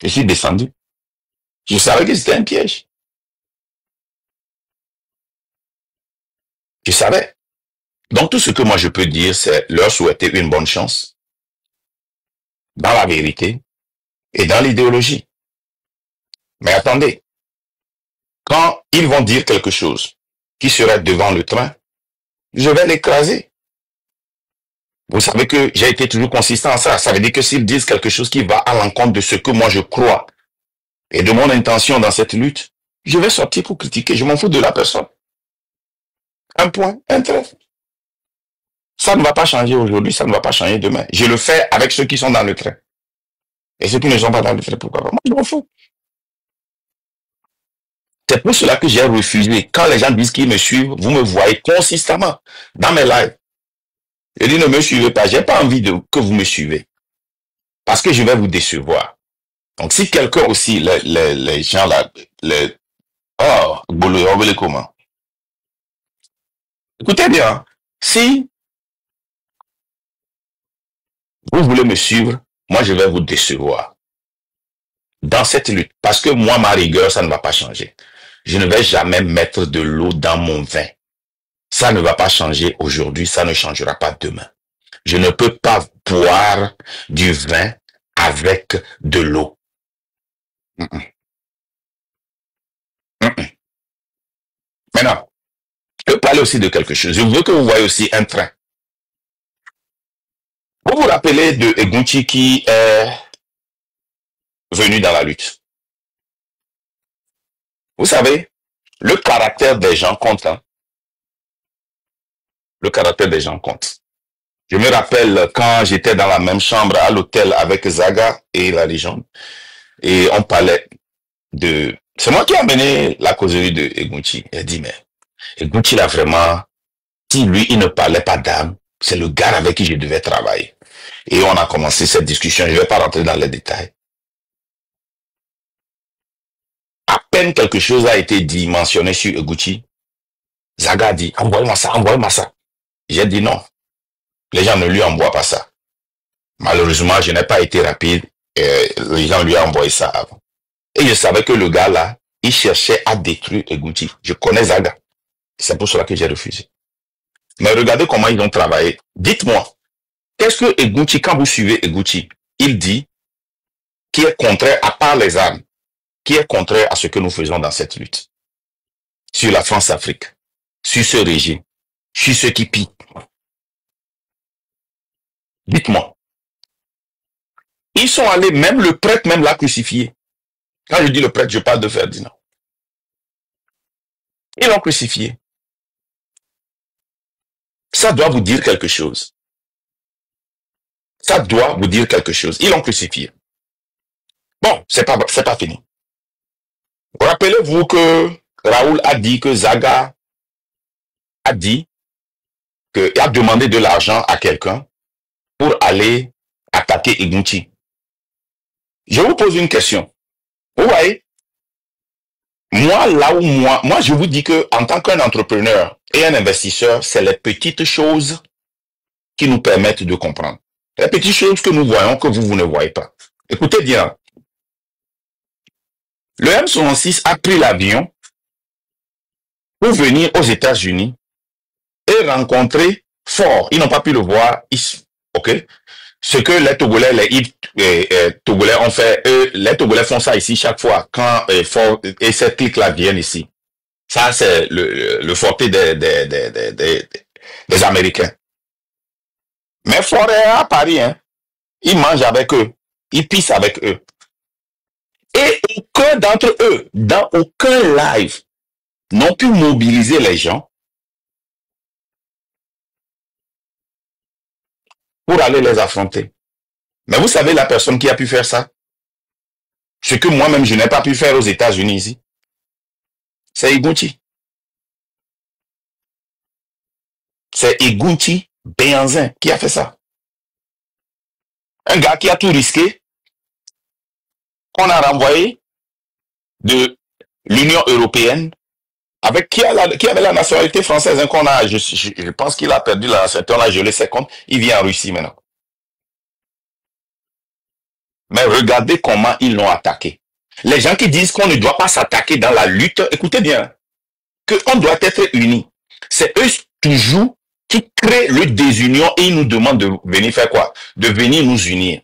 S1: je suis descendu. Je savais que c'était un piège. Je savais. Donc tout ce que moi je peux dire, c'est leur souhaiter une bonne chance dans la vérité et dans l'idéologie. Mais attendez, quand ils vont dire quelque chose qui serait devant le train, je vais l'écraser. Vous savez que j'ai été toujours consistant à ça. Ça veut dire que s'ils disent quelque chose qui va à l'encontre de ce que moi je crois et de mon intention dans cette lutte, je vais sortir pour critiquer. Je m'en fous de la personne. Un point, un trait. Ça ne va pas changer aujourd'hui, ça ne va pas changer demain. Je le fais avec ceux qui sont dans le train. Et ceux qui ne sont pas dans le train, pourquoi pas? Moi, je m'en fous. C'est pour cela que j'ai refusé. Quand les gens disent qu'ils me suivent, vous me voyez consistamment dans mes lives. Je dis ne me suivez pas. J'ai pas envie que vous me suivez. Parce que je vais vous décevoir. Donc si quelqu'un aussi, les gens là, Bolo, on veut les comment? Écoutez bien, si vous voulez me suivre, moi je vais vous décevoir dans cette lutte. Parce que moi, ma rigueur, ça ne va pas changer. Je ne vais jamais mettre de l'eau dans mon vin. Ça ne va pas changer aujourd'hui, ça ne changera pas demain. Je ne peux pas boire du vin avec de l'eau. Maintenant, je peux parler aussi de quelque chose. Je veux que vous voyez aussi un train. Vous vous rappelez de Egunchi qui est venu dans la lutte. Vous savez, le caractère des gens compte. Hein? Le caractère des gens compte. Je me rappelle quand j'étais dans la même chambre à l'hôtel avec Zaga et la légende. Et on parlait de... C'est moi qui ai amené la causerie de Egunchi. Il a dit, mais Egunchi là vraiment, si lui, il ne parlait pas d'âme, c'est le gars avec qui je devais travailler. Et on a commencé cette discussion. Je ne vais pas rentrer dans les détails. À peine quelque chose a été dit, mentionné sur Egunchi, Zaga a dit, envoie-moi ça, envoie-moi ça. J'ai dit non. Les gens ne lui envoient pas ça. Malheureusement, je n'ai pas été rapide. Et les gens lui ont envoyé ça avant. Et je savais que le gars là, il cherchait à détruire Egunchi. Je connais Zaga. C'est pour cela que j'ai refusé. Mais regardez comment ils ont travaillé. Dites-moi, qu'est-ce que Egunchi, quand vous suivez Egunchi, il dit qui est contraire, à part les armes, qui est contraire à ce que nous faisons dans cette lutte. Sur la France-Afrique, sur ce régime, sur ceux qui piquent. Dites-moi. Ils sont allés, même le prêtre même l'a crucifié. Quand je dis le prêtre, je parle de Ferdinand. Ils l'ont crucifié. Ça doit vous dire quelque chose. Ça doit vous dire quelque chose. Ils l'ont crucifié. Bon, c'est pas fini. Rappelez-vous que Raoul a dit que Zaga a dit qu'il a demandé de l'argent à quelqu'un pour aller attaquer Egunchi. Je vous pose une question. Vous voyez, moi, je vous dis que en tant qu'un entrepreneur et un investisseur, c'est les petites choses qui nous permettent de comprendre. Les petites choses que nous voyons, que vous ne voyez pas. Écoutez bien. Le M66 a pris l'avion pour venir aux États-Unis et rencontrer Ford. Ils n'ont pas pu le voir ici. OK? Ce que les Togolais, Togolais ont fait, les Togolais font ça ici chaque fois quand Ford et ces clics-là viennent ici. Ça, c'est le forté des Américains. Mais Forêt à Paris, hein, ils mangent avec eux. Ils pissent avec eux. Et aucun d'entre eux, dans aucun live, n'ont pu mobiliser les gens pour aller les affronter. Mais vous savez la personne qui a pu faire ça? Ce que moi-même je n'ai pas pu faire aux États-Unis ici. C'est Egunchi. C'est Egunchi Béanzin qui a fait ça. Un gars qui a tout risqué, qu'on a renvoyé de l'Union européenne, avec qui avait la nationalité française, hein, qu'on a, je pense qu'il a perdu la nationalité, on a gelé ses comptes, il vient en Russie maintenant. Mais regardez comment ils l'ont attaqué. Les gens qui disent qu'on ne doit pas s'attaquer dans la lutte, écoutez bien, qu'on doit être unis. C'est eux toujours qui créent le désunion et ils nous demandent de venir faire quoi? De venir nous unir.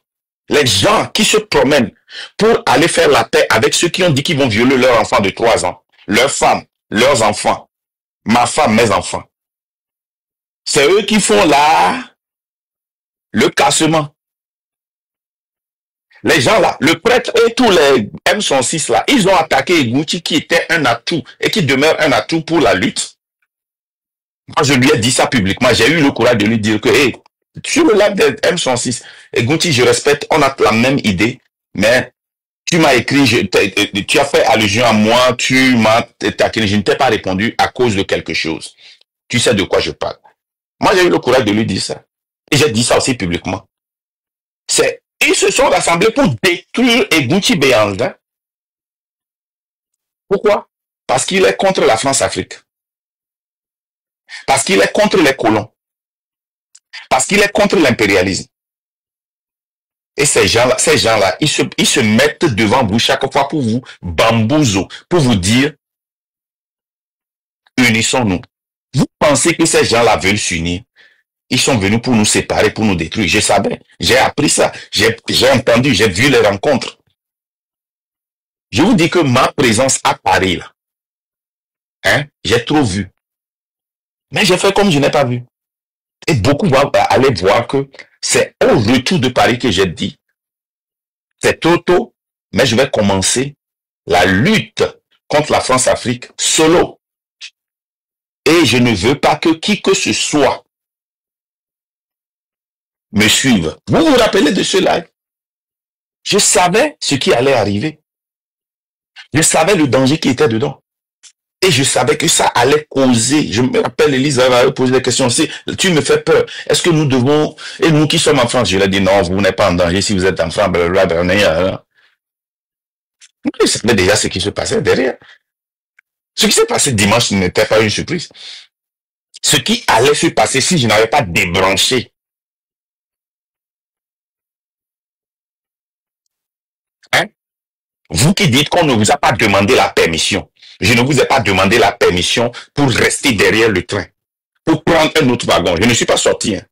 S1: Les gens qui se promènent pour aller faire la paix avec ceux qui ont dit qu'ils vont violer leurs enfants de 3 ans, leurs femmes, leurs enfants, ma femme, mes enfants. C'est eux qui font là le cassement. Les gens là, le prêtre et tous les M106 là, ils ont attaqué Egunchi qui était un atout et qui demeure un atout pour la lutte. Moi, je lui ai dit ça publiquement. J'ai eu le courage de lui dire que, hey, sur le live de M106, Egunchi, je respecte, on a la même idée, mais tu m'as écrit, tu as fait allusion à moi, tu m'as taquiné, je ne t'ai pas répondu à cause de quelque chose. Tu sais de quoi je parle. Moi, j'ai eu le courage de lui dire ça. Et j'ai dit ça aussi publiquement. Ils se sont rassemblés pour détruire Egunchi Béanzin. Pourquoi? Parce qu'il est contre la France-Afrique. Parce qu'il est contre les colons. Parce qu'il est contre l'impérialisme. Et ces gens-là, ils se mettent devant vous chaque fois pour vous bambouzo, pour vous dire, unissons-nous. Vous pensez que ces gens-là veulent s'unir? Ils sont venus pour nous séparer, pour nous détruire. Je savais, j'ai appris ça, j'ai entendu, j'ai vu les rencontres. Je vous dis que ma présence à Paris, là, hein, j'ai trop vu. Mais j'ai fait comme je n'ai pas vu. Et beaucoup vont aller voir que c'est au retour de Paris que j'ai dit, c'est trop tôt, mais je vais commencer la lutte contre la France-Afrique solo. Et je ne veux pas que qui que ce soit me suive. Vous vous rappelez de cela? Je savais ce qui allait arriver. Je savais le danger qui était dedans. Et je savais que ça allait causer. Je me rappelle, Élise avait posé des questions aussi. Tu me fais peur. Est-ce que nous devons... Et nous qui sommes en France, je lui ai dit non, vous n'êtes pas en danger si vous êtes en France. Je savais déjà ce qui se passait derrière. Ce qui s'est passé dimanche n'était pas une surprise. Ce qui allait se passer si je n'avais pas débranché. Hein? Vous qui dites qu'on ne vous a pas demandé la permission. Je ne vous ai pas demandé la permission pour rester derrière le train, pour prendre un autre wagon. Je ne suis pas sorti. Hein.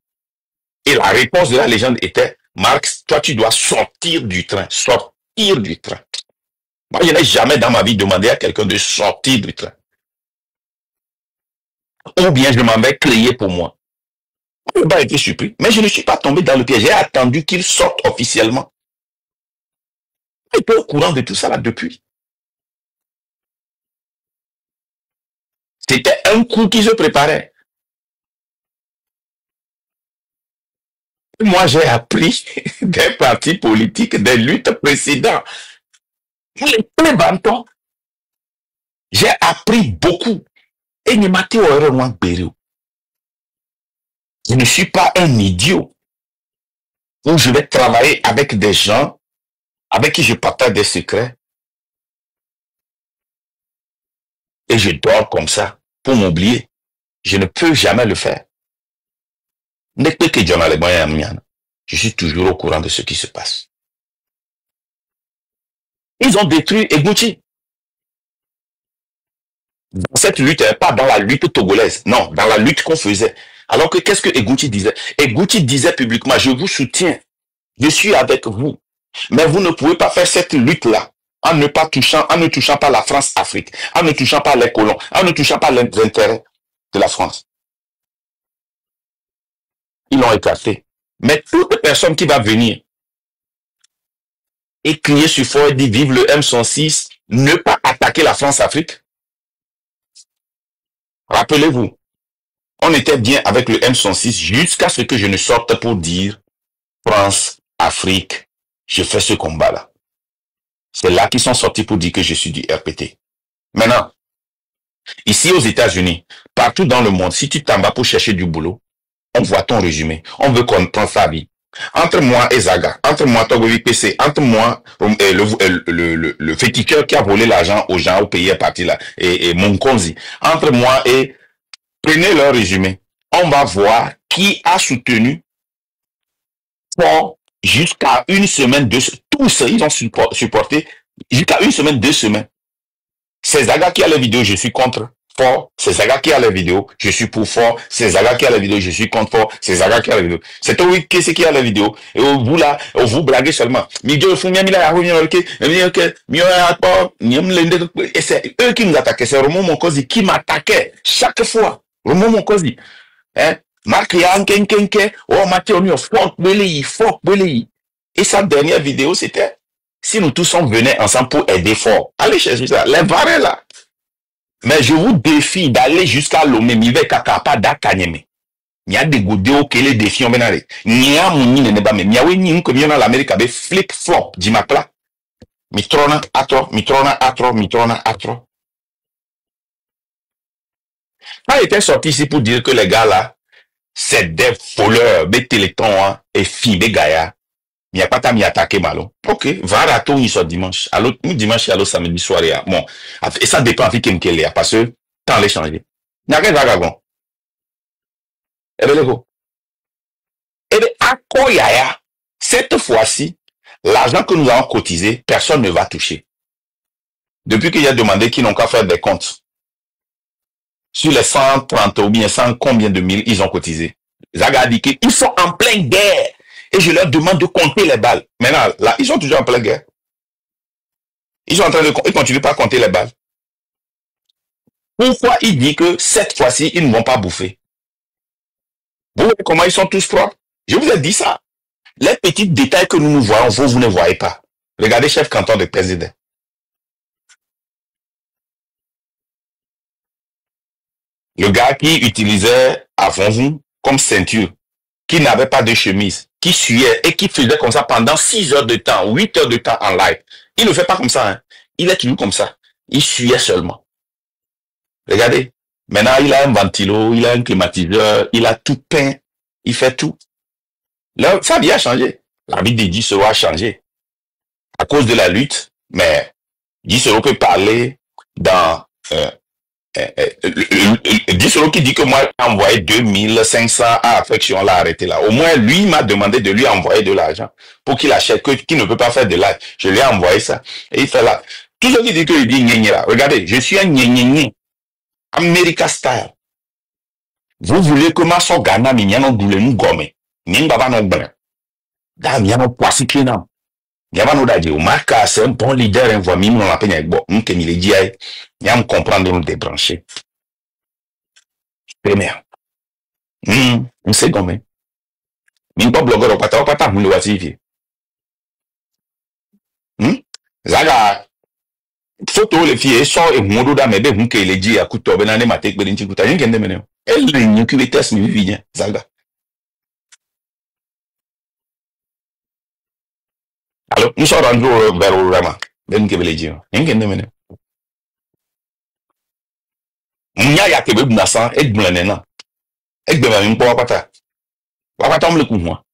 S1: Et la réponse de la légende était, Marx, toi tu dois sortir du train. Sortir du train. Moi, je n'ai jamais dans ma vie demandé à quelqu'un de sortir du train. Ou bien je m'en vais créer pour moi. Je n'ai pas été surpris. Mais je ne suis pas tombé dans le piège. J'ai attendu qu'il sorte officiellement. Il était au courant de tout ça là depuis. C'était un coup qui se préparait. Moi, j'ai appris des partis politiques, des luttes précédentes. Les bantons. J'ai appris beaucoup. Et je ne suis pas un idiot. Où je vais travailler avec des gens avec qui je partage des secrets. Et je dors comme ça pour m'oublier. Je ne peux jamais le faire. Je suis toujours au courant de ce qui se passe. Ils ont détruit Egunchi. Dans cette lutte, pas dans la lutte togolaise, non, dans la lutte qu'on faisait. Alors que qu'est-ce que Egunchi disait? Egunchi disait publiquement, je vous soutiens, je suis avec vous, mais vous ne pouvez pas faire cette lutte-là en ne touchant pas la France-Afrique, en ne touchant pas les colons, en ne touchant pas les intérêts de la France. Ils l'ont écarté. Mais toute personne qui va venir et crier sur fort et dire vive le M106, ne pas attaquer la France-Afrique. Rappelez-vous, on était bien avec le M106 jusqu'à ce que je ne sorte pour dire France, Afrique, je fais ce combat-là. C'est là qu'ils sont sortis pour dire que je suis du RPT. Maintenant, ici aux États-Unis, partout dans le monde, si tu t'en vas pour chercher du boulot, on voit ton résumé. On veut comprendre sa vie. Entre moi et Zaga, entre moi Togovi PC, entre moi le féticheur qui a volé l'argent aux gens au pays est parti là, et Monkonzi, entre moi et prenez leur résumé. On va voir qui a soutenu pour jusqu'à une semaine, tous ils ont supporté jusqu'à une semaine, 2 semaines. C'est Zaga qui a la vidéo, je suis contre Fort. C'est Zaga qui a la vidéo, je suis pour Fort. C'est Zaga qui a la vidéo, je suis contre Fort. C'est Zaga qui a la vidéo. C'est toi qui a la vidéo. Et vous là, vous blaguez seulement. Et c'est eux qui nous attaquaient. C'est Romo Monkosi qui m'attaquait chaque fois. Romo Monkosi. Hein? Marc Yankenkenke, oh Mathieu, Fort Belei. Et sa dernière vidéo, c'était si nous tous on venait ensemble pour aider Fort. Allez chercher ça. Les varets là. Mais je vous défie d'aller jusqu'à Lomé, Mive Kakapa Dakanyeme. Il y a des goudéos qui les défient, on va dire. Il y a mon nid, mais il y a une comme il y a l'Amérique avec flip-flop, Dimakla. Mitrona, atro. Ça était sorti ici pour dire que les gars là, c'est des voleurs, des télétons, hein, et filles, des gars. Il n'y a pas de m'y attaquer, malo. Ok, va à tout, il sort dimanche. Alors, dimanche, alors samedi soir, bon. Et ça dépend de qui est, parce que, temps les changer. Il n'y a rien d'agagon. Eh bien, les gars. Eh bien, à quoi yaya, cette fois-ci, l'argent que nous avons cotisé, personne ne va toucher. Depuis qu'il y a demandé qu'ils n'ont qu'à faire des comptes. Sur les 130 ou bien 100 combien de mille ils ont cotisé. Zaga a dit qu'ils sont en pleine guerre. Et je leur demande de compter les balles. Maintenant, là, ils sont toujours en pleine guerre. Ils sont en train de, ils continuent pas à compter les balles. Pourquoi il dit que cette fois-ci, ils ne vont pas bouffer? Vous voyez comment ils sont tous propres? Je vous ai dit ça. Les petits détails que nous voyons, vous ne voyez pas. Regardez chef canton de président. Le gars qui utilisait avant vous comme ceinture, qui n'avait pas de chemise, qui suyait et qui faisait comme ça pendant 6 heures de temps, 8 heures de temps en live. Il ne fait pas comme ça. Hein. Il est toujours comme ça. Il suyait seulement. Regardez. Maintenant, il a un ventilo, il a un climatiseur, il a tout peint. Il fait tout. Là, sa vie a changé. La vie de Gisero a changé. À cause de la lutte. Mais Gisero peut parler dans... Gisero qui dit que moi, j'ai envoyé 2500 à Affection, on l'a arrêté là. Au moins, lui, il m'a demandé de lui envoyer de l'argent pour qu'il achète, qu'il ne peut pas faire de live. Je lui ai envoyé ça. Et il fait là. Tout ce qui dit qu'il dit gné là. Regardez, je suis un gné. America style. Vous voulez que ma so Ghana mi nyano dule mu gome. Ni baba no gbe. Da mi nyano poisi kina. Yaba no daje o marca c'est un bon leader en voix mi no la penya egbo. Nke mi le di ai. Yam comprendre nous débrancher. Premier. On sait gome. Mi pas blogueur o pata mu le wati. Zaga photo le fie so e huodo da mebe hu ke le di akuto be na ne mate gbe nti kuta yin kende mene. Elle n'y qui test mi vivien Zaga. Alors, nous sommes rendus vers le Rama. Ben ke bele di. Yin kende mene. Nya ya ke be bunasan e gbulene na. E gbe ma mi npo wapata. Wapata mle ku ho.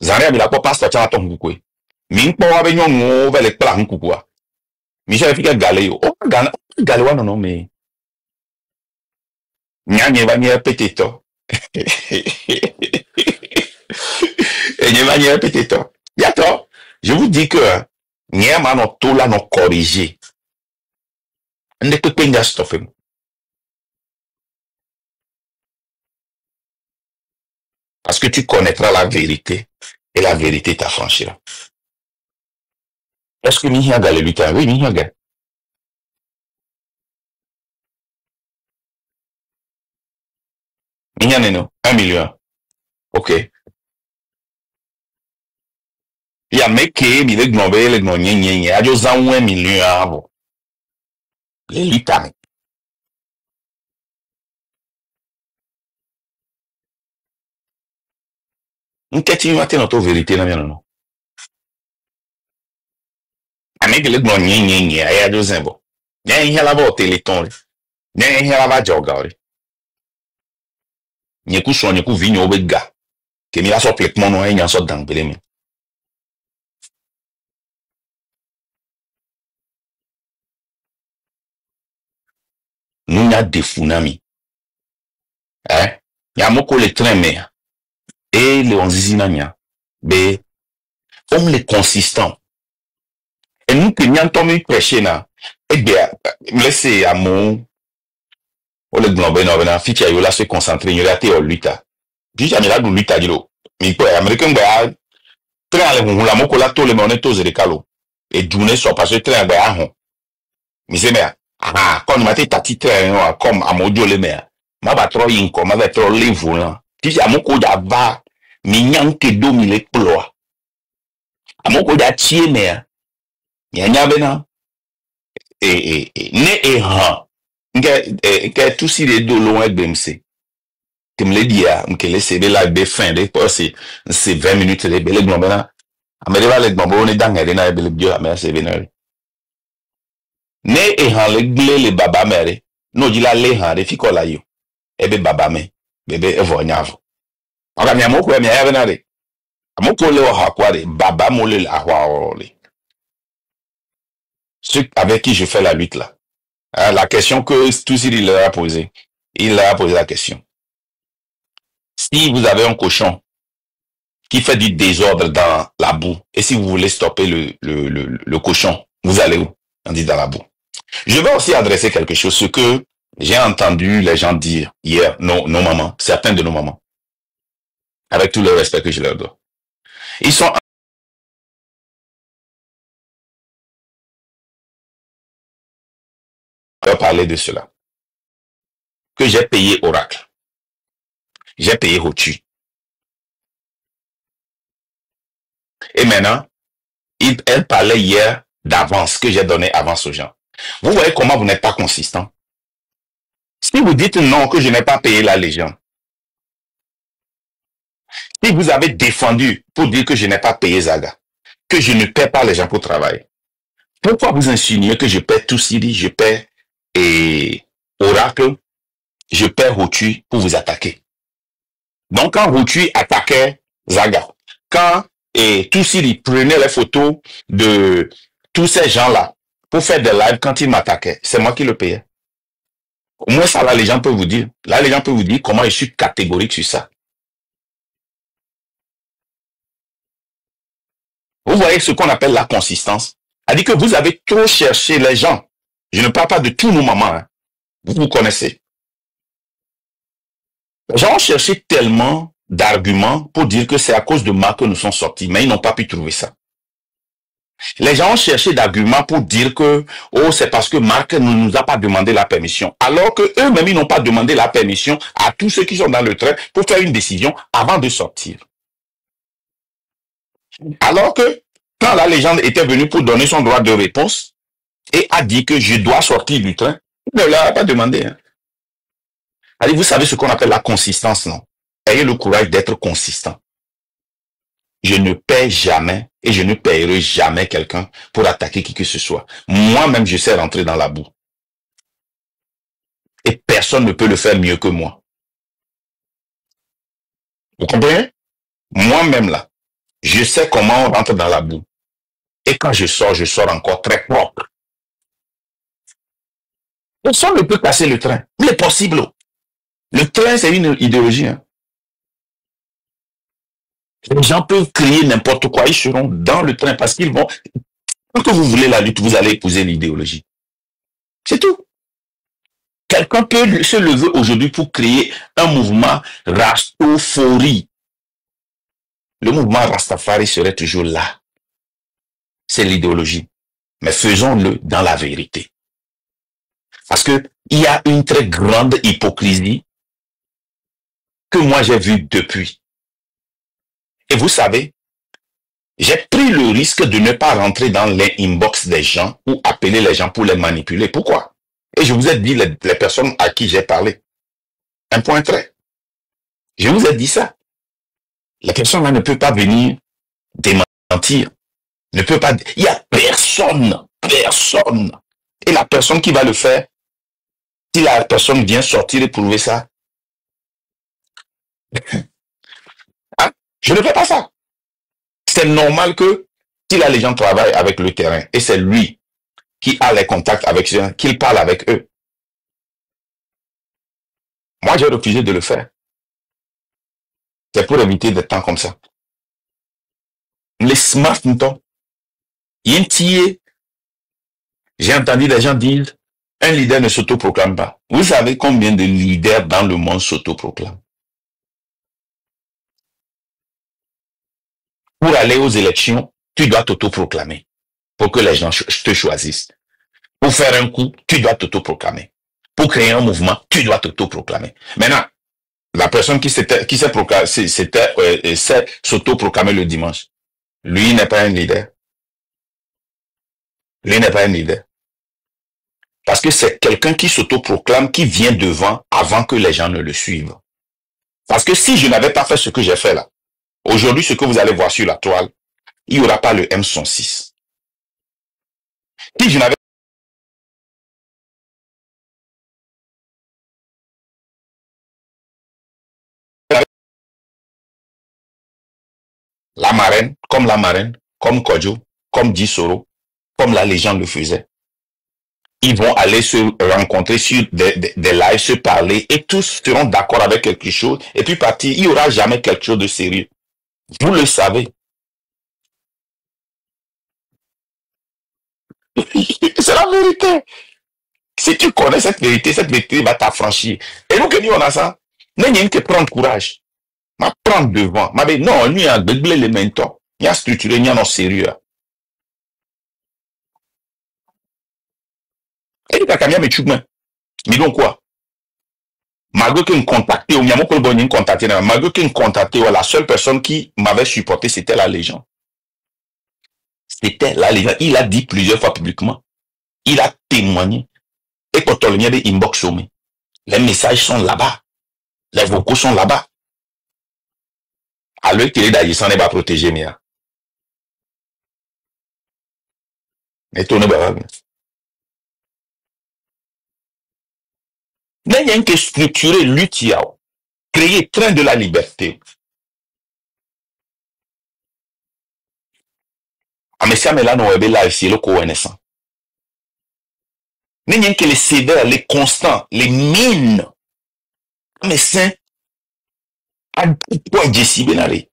S1: Zaria bi la po pastor cha to nkukwe. Mi npo wa be nyonu ve le pla nkukwa. Mi se fi ke gale yo. O gale wa no me. Nya nye ba nye petito. Et nye ba nye petito. Yato, je vous dis que nye ma no to la no corriger. Ne peut pas y stopper. Parce que tu connaîtras la vérité et la vérité t'affranchira. Est-ce que Mihiaga le lutin? Oui, Mihiaga. Mihianeno, 1 million. Ok. Ya meke mi le gnobe le gno nyenye. Ajo za 1 million abo. Le lutin. Nketi mate no to vérité na miano no. Ameke le gno nyenye. Ajo zembo. Nya ihe la ba o téléthon. Nya ihe la ba joga ori. Nyeku so nyeku vinyo obega. Ke mi la so plek mono enya so dangbele mi. Nunya defunami. Ya moko le train me. Et le onzizina nya. Be homme le consistant. Et nous que nyan tomi prêcher na. Et bien, laissez à mon o le globé no bena ficha yo la se concentrer yo la te o luta. Puis jamais la du luta dilo. Mi ko américain ba train ale hun la moko la to le moneto zere kalo. Et journée so parce que train ba ahon. Mi se me comme ma te tati train comme amodio le me. Ma ba tro yin ko ma ba tro le volant. Puis amoko ja va mi nyan ke do mi le ploa. Amoko ja tie me. Nya bena ne han nke tout si les deux loin BMC que me le dia que laisser la be fin de c'est 20 minutes les belle glombe na amere va le glombe on est dans na belle bio amere c'est venir ne han le gle le baba mere no ji la le han de fi kola yo ebe baba me bebe evo nyavo aka mi amoko mi ya venare amoko le o hakware baba mo le ahwa ole ceux avec qui je fais la lutte là. La question que tous il leur a posée. Il leur a posé la question. Si vous avez un cochon qui fait du désordre dans la boue, et si vous voulez stopper le cochon, vous allez où? On dit dans la boue. Je vais aussi adresser quelque chose, ce que j'ai entendu les gens dire hier, nos mamans, certains de nos mamans, avec tout le respect que je leur dois. Ils sont à parler de cela. Que j'ai payé Oracle. J'ai payé Hotu. Et maintenant, elle parlait hier d'avance, que j'ai donné avance aux gens. Vous voyez comment vous n'êtes pas consistant. Si vous dites non, que je n'ai pas payé la Légion, si vous avez défendu pour dire que je n'ai pas payé Zaga, que je ne paie pas les gens pour travailler, pourquoi vous insinuez que je paie tout Siri, je paie Oracle, je paie Hotu pour vous attaquer? Donc quand Hotu attaquait Zaga, quand tout Siri prenait les photos de tous ces gens-là pour faire des lives quand ils m'attaquaient, c'est moi qui le payais. Au moins ça, là, les gens peuvent vous dire. Là, les gens peuvent vous dire comment je suis catégorique sur ça. Vous voyez ce qu'on appelle la consistance. C'est-à-dire que vous avez trop cherché les gens. Je ne parle pas de tous nos mamans. Hein. Vous connaissez. Les gens ont cherché tellement d'arguments pour dire que c'est à cause de moi que nous sommes sortis, mais ils n'ont pas pu trouver ça. Les gens ont cherché d'arguments pour dire que c'est parce que Marc ne nous a pas demandé la permission. Alors que eux-mêmes, ils n'ont pas demandé la permission à tous ceux qui sont dans le train pour faire une décision avant de sortir. Alors que quand la légende était venue pour donner son droit de réponse et a dit que je dois sortir du train, il ne leur a pas demandé. Hein. Allez, vous savez ce qu'on appelle la consistance, non? Ayez le courage d'être consistant. Je ne paie jamais et je ne paierai jamais quelqu'un pour attaquer qui que ce soit. Moi-même, je sais rentrer dans la boue. Et personne ne peut le faire mieux que moi. Vous comprenez? Moi-même, là, je sais comment on rentre dans la boue. Et quand je sors encore très propre. Personne ne peut casser le train. Il est possible. Le train, c'est une idéologie. Hein. Les gens peuvent crier n'importe quoi. Ils seront dans le train parce qu'ils vont... Quand vous voulez la lutte, vous allez épouser l'idéologie. C'est tout. Quelqu'un peut se lever aujourd'hui pour créer un mouvement Rastafari. Le mouvement Rastafari serait toujours là. C'est l'idéologie. mais faisons-le dans la vérité. Parce que il y a une très grande hypocrisie que moi j'ai vue depuis. Et vous savez, j'ai pris le risque de ne pas rentrer dans les inbox des gens ou appeler les gens pour les manipuler. Pourquoi? Et je vous ai dit les personnes à qui j'ai parlé. Un point trait. Je vous ai dit ça. La personne là ne peut pas venir démentir. Ne peut pas. Il n'y a personne. Personne. Et la personne qui va le faire, si la personne vient sortir et prouver ça, hein, je ne fais pas ça. C'est normal que si là les gens travaillent avec le terrain et c'est lui qui a les contacts avec eux, qu'il parle avec eux. Moi, j'ai refusé de le faire. C'est pour éviter des temps comme ça. Les smart j'ai entendu des gens dire, un leader ne s'autoproclame pas. Vous savez combien de leaders dans le monde s'autoproclament? Pour aller aux élections, tu dois t'autoproclamer pour que les gens te choisissent. Pour faire un coup, tu dois t'autoproclamer. Pour créer un mouvement, tu dois t'autoproclamer. Maintenant, la personne qui s'est s'autoproclamé le dimanche, lui n'est pas un leader. Lui n'est pas un leader. Parce que c'est quelqu'un qui s'autoproclame, qui vient devant avant que les gens ne le suivent. Parce que si je n'avais pas fait ce que j'ai fait là, aujourd'hui, ce que vous allez voir sur la toile, il n'y aura pas le M106. Si je n'avais la marraine, comme Kodjo, comme Dissoro, comme la légende le faisait. Ils vont aller se rencontrer sur des lives, se parler, et tous seront d'accord avec quelque chose, et puis partir. Il n'y aura jamais quelque chose de sérieux. Vous le savez. C'est la vérité. Si tu connais cette vérité va t'affranchir. Et nous, que nous, on a ça. Nous, il y a que prendre courage. Ma prendre devant. Ma non, lui, il a béglé les mentons. Il a structuré, il y a non sérieux. Et il a quand même mais donc quoi? Malgré qu'il me contactait, malgré qu'il me contactait, la seule personne qui m'avait supporté, c'était la légende. C'était la légende. Il a dit plusieurs fois publiquement. Il a témoigné. Et quand on y a des inbox, les messages sont là-bas. Les vocaux sont là-bas. À l'heure qu'il est d'agissant, n'est pas protégé, mais tourne pas. Mais il y a que structurer l'utiao, créer train de la liberté. Amesia Melano Webe là ici le connaissant. Mais il y a que les sévères, les constants, les mines. Mais c'est un point Jessie Benale.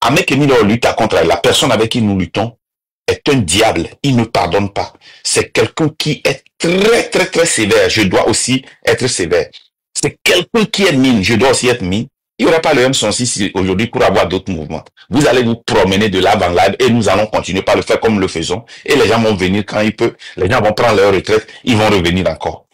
S1: Avec nous lutte contre la personne avec qui nous luttons est un diable. Il ne pardonne pas. C'est quelqu'un qui est très, très, très sévère. Je dois aussi être sévère. C'est quelqu'un qui est mine. Je dois aussi être mine. Il n'y aura pas le M106 aujourd'hui pour avoir d'autres mouvements. Vous allez vous promener de live en live et nous allons continuer par le faire comme nous le faisons. Et les gens vont venir quand ils peuvent. Les gens vont prendre leur retraite. Ils vont revenir encore.